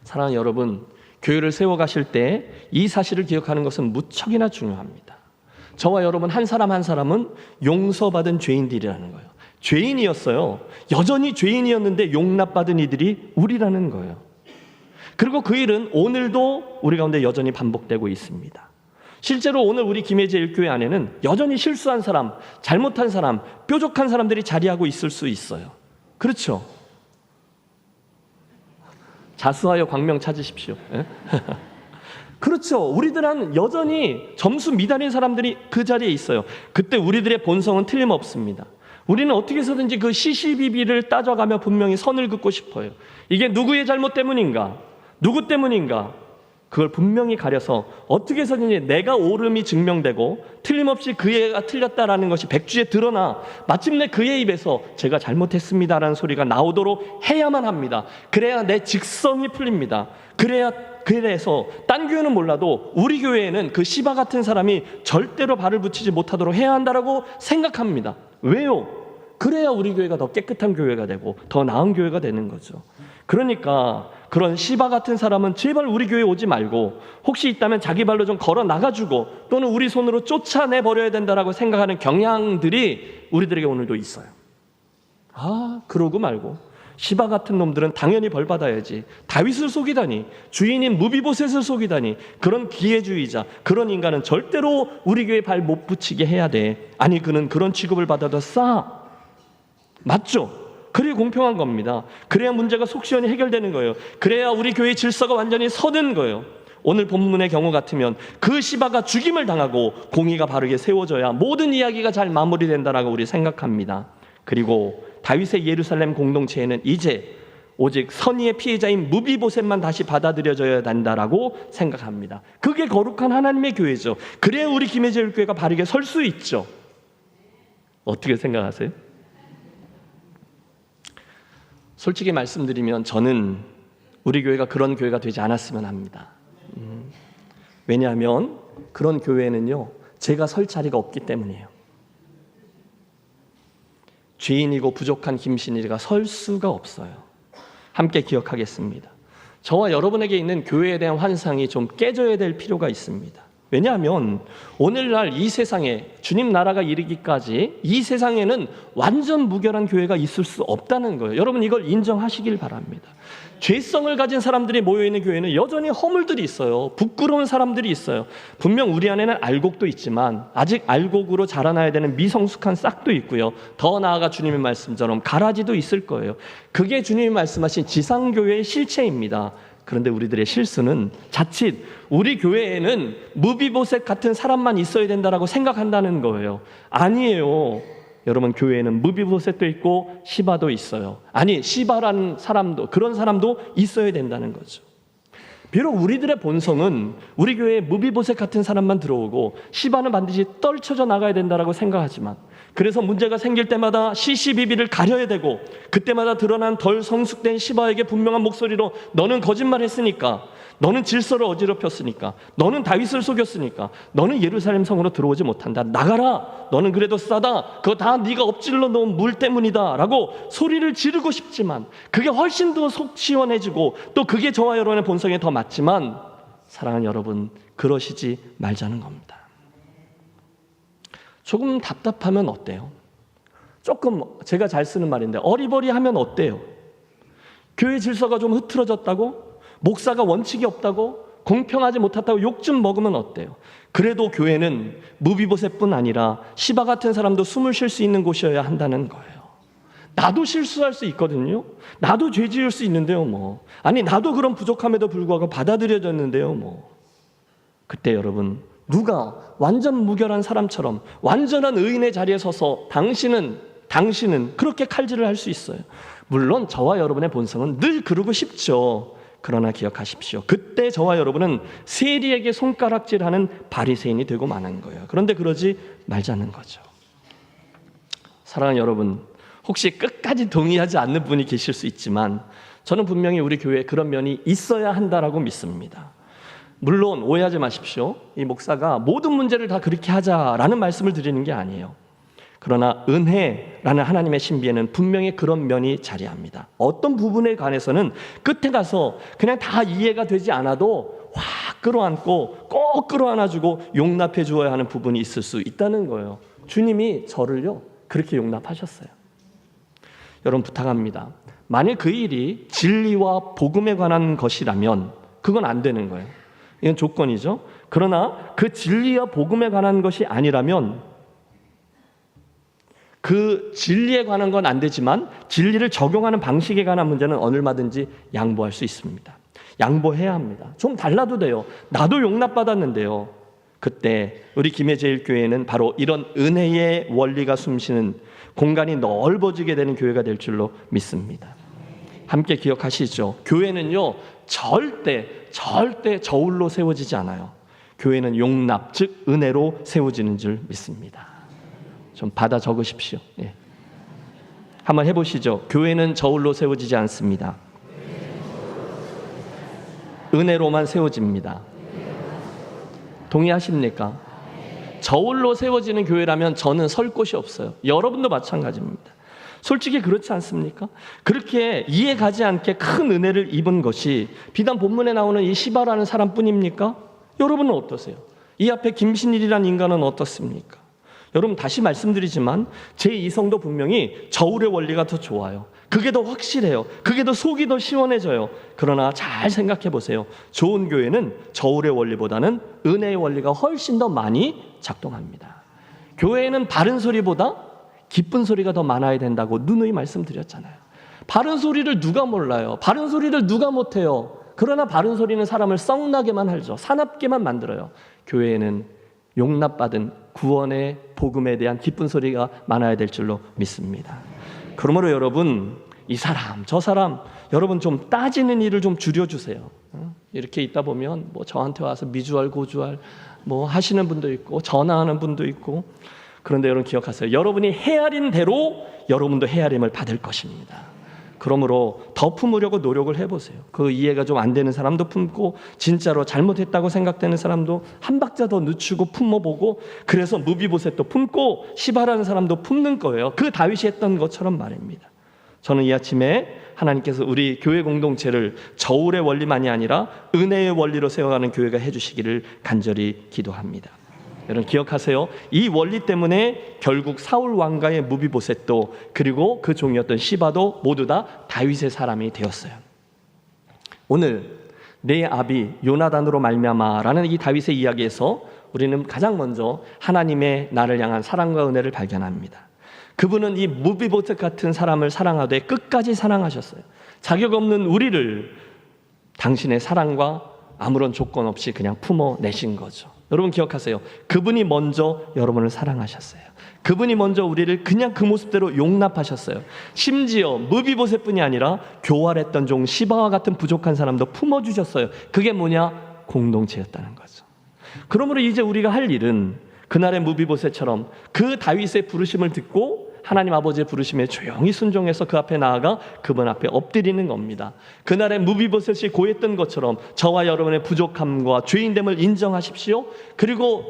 S1: 사랑하는 여러분, 교회를 세워가실 때 이 사실을 기억하는 것은 무척이나 중요합니다. 저와 여러분 한 사람 한 사람은 용서받은 죄인들이라는 거예요. 죄인이었어요. 여전히 죄인이었는데 용납받은 이들이 우리라는 거예요. 그리고 그 일은 오늘도 우리 가운데 여전히 반복되고 있습니다. 실제로 오늘 우리 김해제일교회 안에는 여전히 실수한 사람, 잘못한 사람, 뾰족한 사람들이 자리하고 있을 수 있어요. 그렇죠? 자수하여 광명 찾으십시오. 그렇죠. 우리들은 여전히 점수 미달인 사람들이 그 자리에 있어요. 그때 우리들의 본성은 틀림없습니다. 우리는 어떻게 해서든지 그 시시비비를 따져가며 분명히 선을 긋고 싶어요. 이게 누구의 잘못 때문인가? 누구 때문인가? 그걸 분명히 가려서 어떻게 해서든지 내가 옳음이 증명되고 틀림없이 그 애가 틀렸다라는 것이 백주에 드러나 마침내 그의 입에서 제가 잘못했습니다라는 소리가 나오도록 해야만 합니다. 그래야 내 직성이 풀립니다. 그래서 딴 교회는 몰라도 우리 교회에는 그 시바 같은 사람이 절대로 발을 붙이지 못하도록 해야 한다라고 생각합니다. 왜요? 그래야 우리 교회가 더 깨끗한 교회가 되고 더 나은 교회가 되는 거죠. 그러니까 그런 시바 같은 사람은 제발 우리 교회에 오지 말고, 혹시 있다면 자기 발로 좀 걸어 나가주고 또는 우리 손으로 쫓아내버려야 된다라고 생각하는 경향들이 우리들에게 오늘도 있어요. 그러고 말고 시바 같은 놈들은 당연히 벌받아야지, 다윗을 속이다니, 주인인 무비보셋을 속이다니, 그런 기회주의자, 그런 인간은 절대로 우리 교회에 발 못 붙이게 해야 돼. 아니 그는 그런 취급을 받아도 싸. 맞죠? 그래야 공평한 겁니다. 그래야 문제가 속 시원히 해결되는 거예요. 그래야 우리 교회의 질서가 완전히 서는 거예요. 오늘 본문의 경우 같으면 그 시바가 죽임을 당하고 공의가 바르게 세워져야 모든 이야기가 잘 마무리된다라고 우리 생각합니다. 그리고 다윗의 예루살렘 공동체에는 이제 오직 선의의 피해자인 무비보셋만 다시 받아들여져야 된다라고 생각합니다. 그게 거룩한 하나님의 교회죠. 그래야 우리 김해제일교회가 바르게 설 수 있죠. 어떻게 생각하세요? 솔직히 말씀드리면 저는 우리 교회가 그런 교회가 되지 않았으면 합니다. 왜냐하면 그런 교회는요, 제가 설 자리가 없기 때문이에요. 죄인이고 부족한 김신일이가 설 수가 없어요. 함께 기억하겠습니다. 저와 여러분에게 있는 교회에 대한 환상이 좀 깨져야 될 필요가 있습니다. 왜냐하면 오늘날 이 세상에 주님 나라가 이르기까지 이 세상에는 완전 무결한 교회가 있을 수 없다는 거예요. 여러분 이걸 인정하시길 바랍니다. 죄성을 가진 사람들이 모여있는 교회는 여전히 허물들이 있어요. 부끄러운 사람들이 있어요. 분명 우리 안에는 알곡도 있지만 아직 알곡으로 자라나야 되는 미성숙한 싹도 있고요. 더 나아가 주님의 말씀처럼 가라지도 있을 거예요. 그게 주님이 말씀하신 지상교회의 실체입니다. 그런데 우리들의 실수는 자칫 우리 교회에는 무비보셋 같은 사람만 있어야 된다라고 생각한다는 거예요. 아니에요. 여러분 교회에는 무비보셋도 있고 시바도 있어요. 아니 시바라는 사람도, 그런 사람도 있어야 된다는 거죠. 비록 우리들의 본성은 우리 교회에 무비보셋 같은 사람만 들어오고 시바는 반드시 떨쳐져 나가야 된다라고 생각하지만, 그래서 문제가 생길 때마다 시시비비를 가려야 되고, 그때마다 드러난 덜 성숙된 시바에게 분명한 목소리로 너는 거짓말했으니까, 너는 질서를 어지럽혔으니까, 너는 다윗을 속였으니까, 너는 예루살렘 성으로 들어오지 못한다. 나가라. 너는 그래도 싸다. 그거 다 네가 엎질러 놓은 물 때문이다 라고 소리를 지르고 싶지만, 그게 훨씬 더 속 시원해지고 또 그게 저와 여러분의 본성에 더 맞지만, 사랑하는 여러분, 그러시지 말자는 겁니다. 조금 답답하면 어때요? 조금, 제가 잘 쓰는 말인데, 어리버리하면 어때요? 교회 질서가 좀 흐트러졌다고? 목사가 원칙이 없다고? 공평하지 못했다고 욕 좀 먹으면 어때요? 그래도 교회는 무비보셋뿐 아니라 시바 같은 사람도 숨을 쉴 수 있는 곳이어야 한다는 거예요. 나도 실수할 수 있거든요. 나도 죄 지을 수 있는데요, 뭐. 아니, 나도 그런 부족함에도 불구하고 받아들여졌는데요, 뭐. 그때 여러분, 누가 완전 무결한 사람처럼 완전한 의인의 자리에 서서 당신은 그렇게 칼질을 할 수 있어요. 물론 저와 여러분의 본성은 늘 그러고 싶죠. 그러나 기억하십시오. 그때 저와 여러분은 세리에게 손가락질하는 바리새인이 되고 마는 거예요. 그런데 그러지 말자는 거죠. 사랑하는 여러분, 혹시 끝까지 동의하지 않는 분이 계실 수 있지만, 저는 분명히 우리 교회에 그런 면이 있어야 한다라고 믿습니다. 물론 오해하지 마십시오. 이 목사가 모든 문제를 다 그렇게 하자라는 말씀을 드리는 게 아니에요. 그러나 은혜라는 하나님의 신비에는 분명히 그런 면이 자리합니다. 어떤 부분에 관해서는 끝에 가서 그냥 다 이해가 되지 않아도 확 끌어안고 꼭 끌어안아주고 용납해 주어야 하는 부분이 있을 수 있다는 거예요. 주님이 저를요 그렇게 용납하셨어요. 여러분 부탁합니다. 만일 그 일이 진리와 복음에 관한 것이라면 그건 안 되는 거예요. 이건 조건이죠. 그러나 그 진리와 복음에 관한 것이 아니라면, 그 진리에 관한 건 안 되지만 진리를 적용하는 방식에 관한 문제는 얼마든지 양보할 수 있습니다. 양보해야 합니다. 좀 달라도 돼요. 나도 용납받았는데요. 그때 우리 김해제일교회는 바로 이런 은혜의 원리가 숨쉬는 공간이 넓어지게 되는 교회가 될 줄로 믿습니다. 함께 기억하시죠. 교회는요 절대 저울로 세워지지 않아요. 교회는 용납, 즉 은혜로 세워지는 줄 믿습니다. 좀 받아 적으십시오. 예. 한번 해보시죠. 교회는 저울로 세워지지 않습니다. 은혜로만 세워집니다. 동의하십니까? 저울로 세워지는 교회라면 저는 설 곳이 없어요. 여러분도 마찬가지입니다. 솔직히 그렇지 않습니까? 그렇게 이해 가지 않게 큰 은혜를 입은 것이 비단 본문에 나오는 이 시바라는 사람뿐입니까? 여러분은 어떠세요? 이 앞에 김신일이라는 인간은 어떻습니까? 여러분 다시 말씀드리지만 제 이성도 분명히 저울의 원리가 더 좋아요. 그게 더 확실해요. 그게 더 속이 더 시원해져요. 그러나 잘 생각해 보세요. 좋은 교회는 저울의 원리보다는 은혜의 원리가 훨씬 더 많이 작동합니다. 교회에는 바른 소리보다 기쁜 소리가 더 많아야 된다고 누누이 말씀드렸잖아요. 바른 소리를 누가 몰라요? 바른 소리를 누가 못해요? 그러나 바른 소리는 사람을 썩나게만 하죠. 사납게만 만들어요. 교회에는 용납받은 구원의 복음에 대한 기쁜 소리가 많아야 될 줄로 믿습니다. 그러므로 여러분, 이 사람 저 사람 여러분 좀 따지는 일을 좀 줄여주세요. 이렇게 있다 보면 뭐 저한테 와서 미주알 고주알 뭐 하시는 분도 있고 전화하는 분도 있고, 그런데 여러분 기억하세요. 여러분이 헤아린 대로 여러분도 헤아림을 받을 것입니다. 그러므로 더 품으려고 노력을 해보세요. 그 이해가 좀 안 되는 사람도 품고, 진짜로 잘못했다고 생각되는 사람도 한 박자 더 늦추고 품어보고, 그래서 무비보셋도 품고 시바라는 사람도 품는 거예요. 그 다윗이 했던 것처럼 말입니다. 저는 이 아침에 하나님께서 우리 교회 공동체를 저울의 원리만이 아니라 은혜의 원리로 세워가는 교회가 해주시기를 간절히 기도합니다. 여러분 기억하세요. 이 원리 때문에 결국 사울 왕가의 무비보셋도 그리고 그 종이었던 시바도 모두 다 다윗의 사람이 되었어요. 오늘 내 아비 요나단으로 말미암아라는 이 다윗의 이야기에서 우리는 가장 먼저 하나님의 나를 향한 사랑과 은혜를 발견합니다. 그분은 이 무비보셋 같은 사람을 사랑하되 끝까지 사랑하셨어요. 자격 없는 우리를 당신의 사랑과 아무런 조건 없이 그냥 품어내신 거죠. 여러분 기억하세요. 그분이 먼저 여러분을 사랑하셨어요. 그분이 먼저 우리를 그냥 그 모습대로 용납하셨어요. 심지어 무비보셋뿐이 아니라 교활했던 종 시바와 같은 부족한 사람도 품어주셨어요. 그게 뭐냐? 공동체였다는 거죠. 그러므로 이제 우리가 할 일은 그날의 무비보셋처럼 그 다윗의 부르심을 듣고 하나님 아버지의 부르심에 조용히 순종해서 그 앞에 나아가 그분 앞에 엎드리는 겁니다. 그날의 무비보셋이 고했던 것처럼 저와 여러분의 부족함과 죄인됨을 인정하십시오. 그리고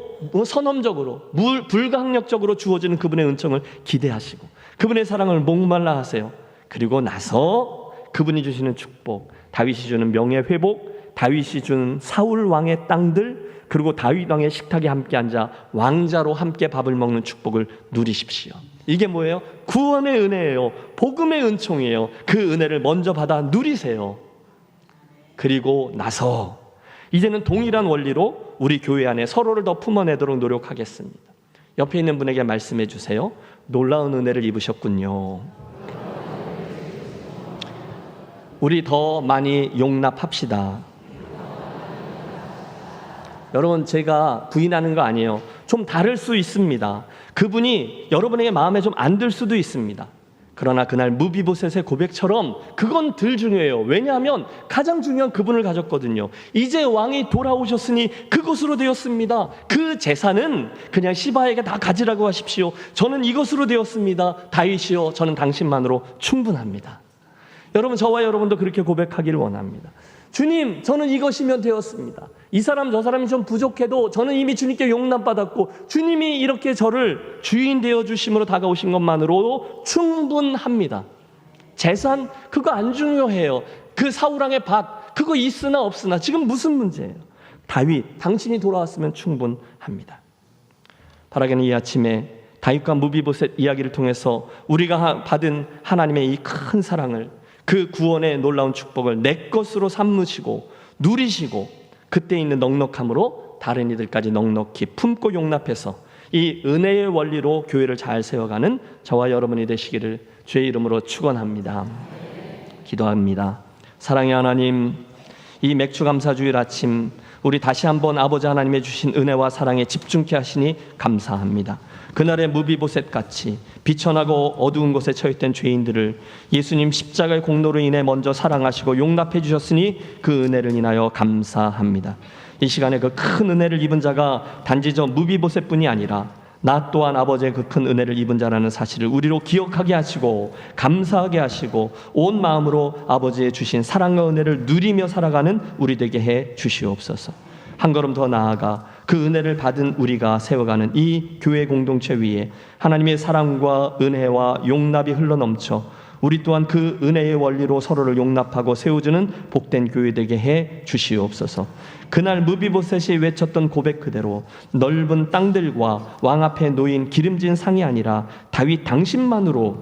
S1: 선언적으로 불가항력적으로 주어지는 그분의 은총을 기대하시고 그분의 사랑을 목말라 하세요. 그리고 나서 그분이 주시는 축복, 다윗이 주는 명예회복, 다윗이 주는 사울 왕의 땅들, 그리고 다윗 왕의 식탁에 함께 앉아 왕자로 함께 밥을 먹는 축복을 누리십시오. 이게 뭐예요? 구원의 은혜예요. 복음의 은총이에요. 그 은혜를 먼저 받아 누리세요. 그리고 나서 이제는 동일한 원리로 우리 교회 안에 서로를 더 품어내도록 노력하겠습니다. 옆에 있는 분에게 말씀해 주세요. 놀라운 은혜를 입으셨군요. 우리 더 많이 용납합시다. 여러분, 제가 부인하는 거 아니에요. 좀 다를 수 있습니다. 그분이 여러분에게 마음에 좀 안 들 수도 있습니다. 그러나 그날 무비보셋의 고백처럼 그건 덜 중요해요. 왜냐하면 가장 중요한 그분을 가졌거든요. 이제 왕이 돌아오셨으니 그것으로 되었습니다. 그 재산은 그냥 시바에게 다 가지라고 하십시오. 저는 이것으로 되었습니다. 다윗이요, 저는 당신만으로 충분합니다. 여러분, 저와 여러분도 그렇게 고백하기를 원합니다. 주님, 저는 이것이면 되었습니다. 이 사람 저 사람이 좀 부족해도 저는 이미 주님께 용납받았고 주님이 이렇게 저를 주인 되어주심으로 다가오신 것만으로도 충분합니다. 재산 그거 안 중요해요. 그 사울왕의 밭 그거 있으나 없으나 지금 무슨 문제예요? 다윗, 당신이 돌아왔으면 충분합니다. 바라기는 이 아침에 다윗과 무비보셋 이야기를 통해서 우리가 받은 하나님의 이 큰 사랑을, 그 구원의 놀라운 축복을 내 것으로 삼으시고 누리시고 그때 있는 넉넉함으로 다른 이들까지 넉넉히 품고 용납해서 이 은혜의 원리로 교회를 잘 세워가는 저와 여러분이 되시기를 주의 이름으로 축원합니다. 기도합니다. 사랑의 하나님, 이 맥주감사주일 아침 우리 다시 한번 아버지 하나님의 주신 은혜와 사랑에 집중케 하시니 감사합니다. 그날의 무비보셋같이 비천하고 어두운 곳에 처했던 죄인들을 예수님 십자가의 공로로 인해 먼저 사랑하시고 용납해 주셨으니 그 은혜를 인하여 감사합니다. 이 시간에 그 큰 은혜를 입은 자가 단지 저 무비보셋뿐이 아니라 나 또한 아버지의 그 큰 은혜를 입은 자라는 사실을 우리로 기억하게 하시고 감사하게 하시고 온 마음으로 아버지의 주신 사랑과 은혜를 누리며 살아가는 우리 되게 해 주시옵소서. 한 걸음 더 나아가 그 은혜를 받은 우리가 세워가는 이 교회 공동체 위에 하나님의 사랑과 은혜와 용납이 흘러넘쳐 우리 또한 그 은혜의 원리로 서로를 용납하고 세워주는 복된 교회 되게 해 주시옵소서. 그날 무비보셋이 외쳤던 고백 그대로 넓은 땅들과 왕 앞에 놓인 기름진 상이 아니라 다윗 당신만으로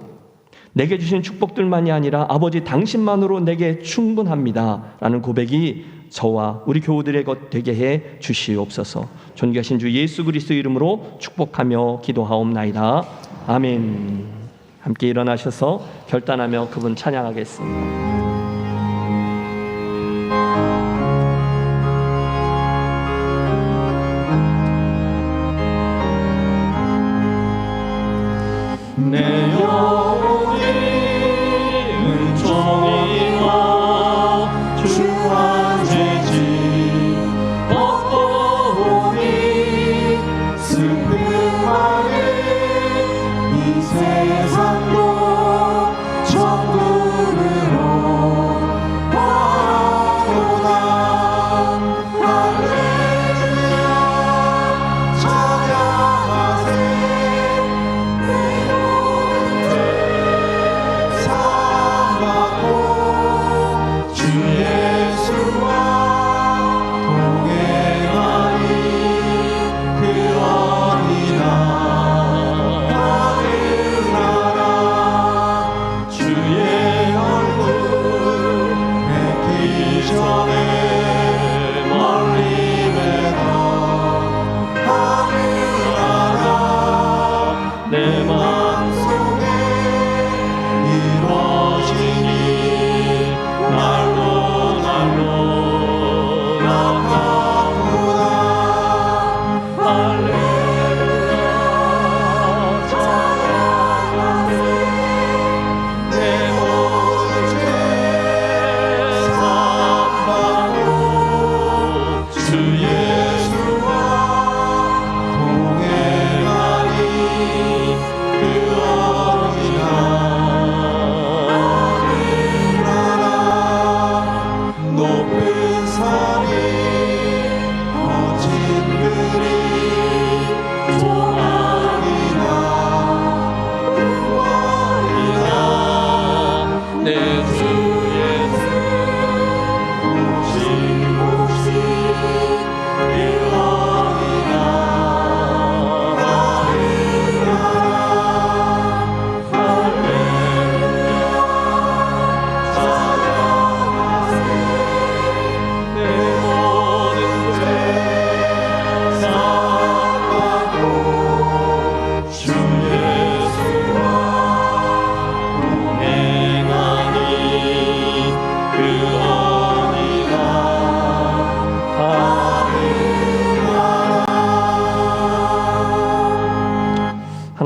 S1: 내게 주신 축복들만이 아니라 아버지 당신만으로 내게 충분합니다 라는 고백이 저와 우리 교우들의 것 되게 해 주시옵소서. 존귀하신 주 예수 그리스도 이름으로 축복하며 기도하옵나이다. 아멘. 함께 일어나셔서 결단하며 그분 찬양하겠습니다. 내 영혼이 은총이와 주와 죄지 엎어오니 슬픔 많은 이 세상도 천국으로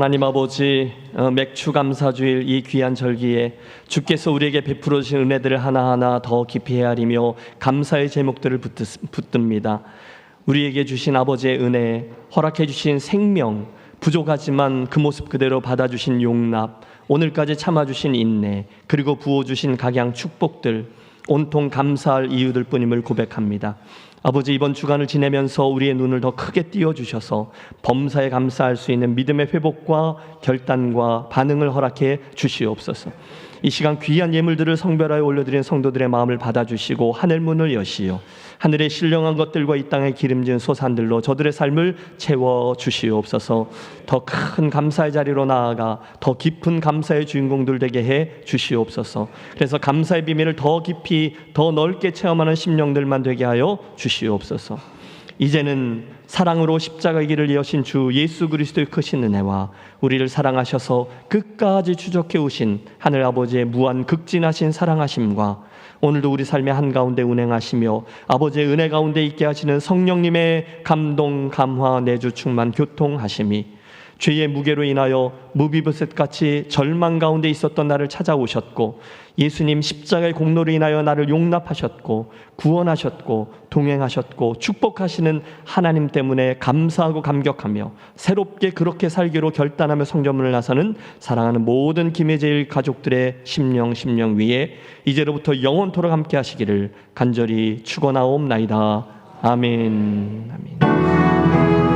S1: 하나님 아버지, 맥주 감사주일 이 귀한 절기에 주께서 우리에게 베풀어 주신 은혜들을 하나하나 더 깊이 헤아리며 감사의 제목들을 붙듭니다. 우리에게 주신 아버지의 은혜, 허락해 주신 생명, 부족하지만 그 모습 그대로 받아주신 용납, 오늘까지 참아주신 인내, 그리고 부어주신 각양 축복들, 온통 감사할 이유들 뿐임을 고백합니다. 아버지, 이번 주간을 지내면서 우리의 눈을 더 크게 띄워주셔서 범사에 감사할 수 있는 믿음의 회복과 결단과 반응을 허락해 주시옵소서. 이 시간 귀한 예물들을 성별하여 올려드린 성도들의 마음을 받아주시고 하늘 문을 여시오. 하늘의 신령한 것들과 이 땅의 기름진 소산들로 저들의 삶을 채워주시옵소서. 더 큰 감사의 자리로 나아가 더 깊은 감사의 주인공들 되게 해 주시옵소서. 그래서 감사의 비밀을 더 깊이 더 넓게 체험하는 심령들만 되게 하여 주시옵소서. 이제는 사랑으로 십자가의 길을 이으신 주 예수 그리스도의 크신 은혜와 우리를 사랑하셔서 끝까지 추적해 오신 하늘 아버지의 무한 극진하신 사랑하심과 오늘도 우리 삶의 한가운데 운행하시며 아버지의 은혜 가운데 있게 하시는 성령님의 감동, 감화, 내주, 충만, 교통하심이 죄의 무게로 인하여 무비브셋같이 절망 가운데 있었던 나를 찾아오셨고 예수님 십자가의 공로로 인하여 나를 용납하셨고 구원하셨고 동행하셨고 축복하시는 하나님 때문에 감사하고 감격하며 새롭게 그렇게 살기로 결단하며 성전문을 나서는 사랑하는 모든 김혜제일 가족들의 심령 위에 이제로부터 영원토록 함께 하시기를 간절히 축원하옵나이다. 아멘. 아멘.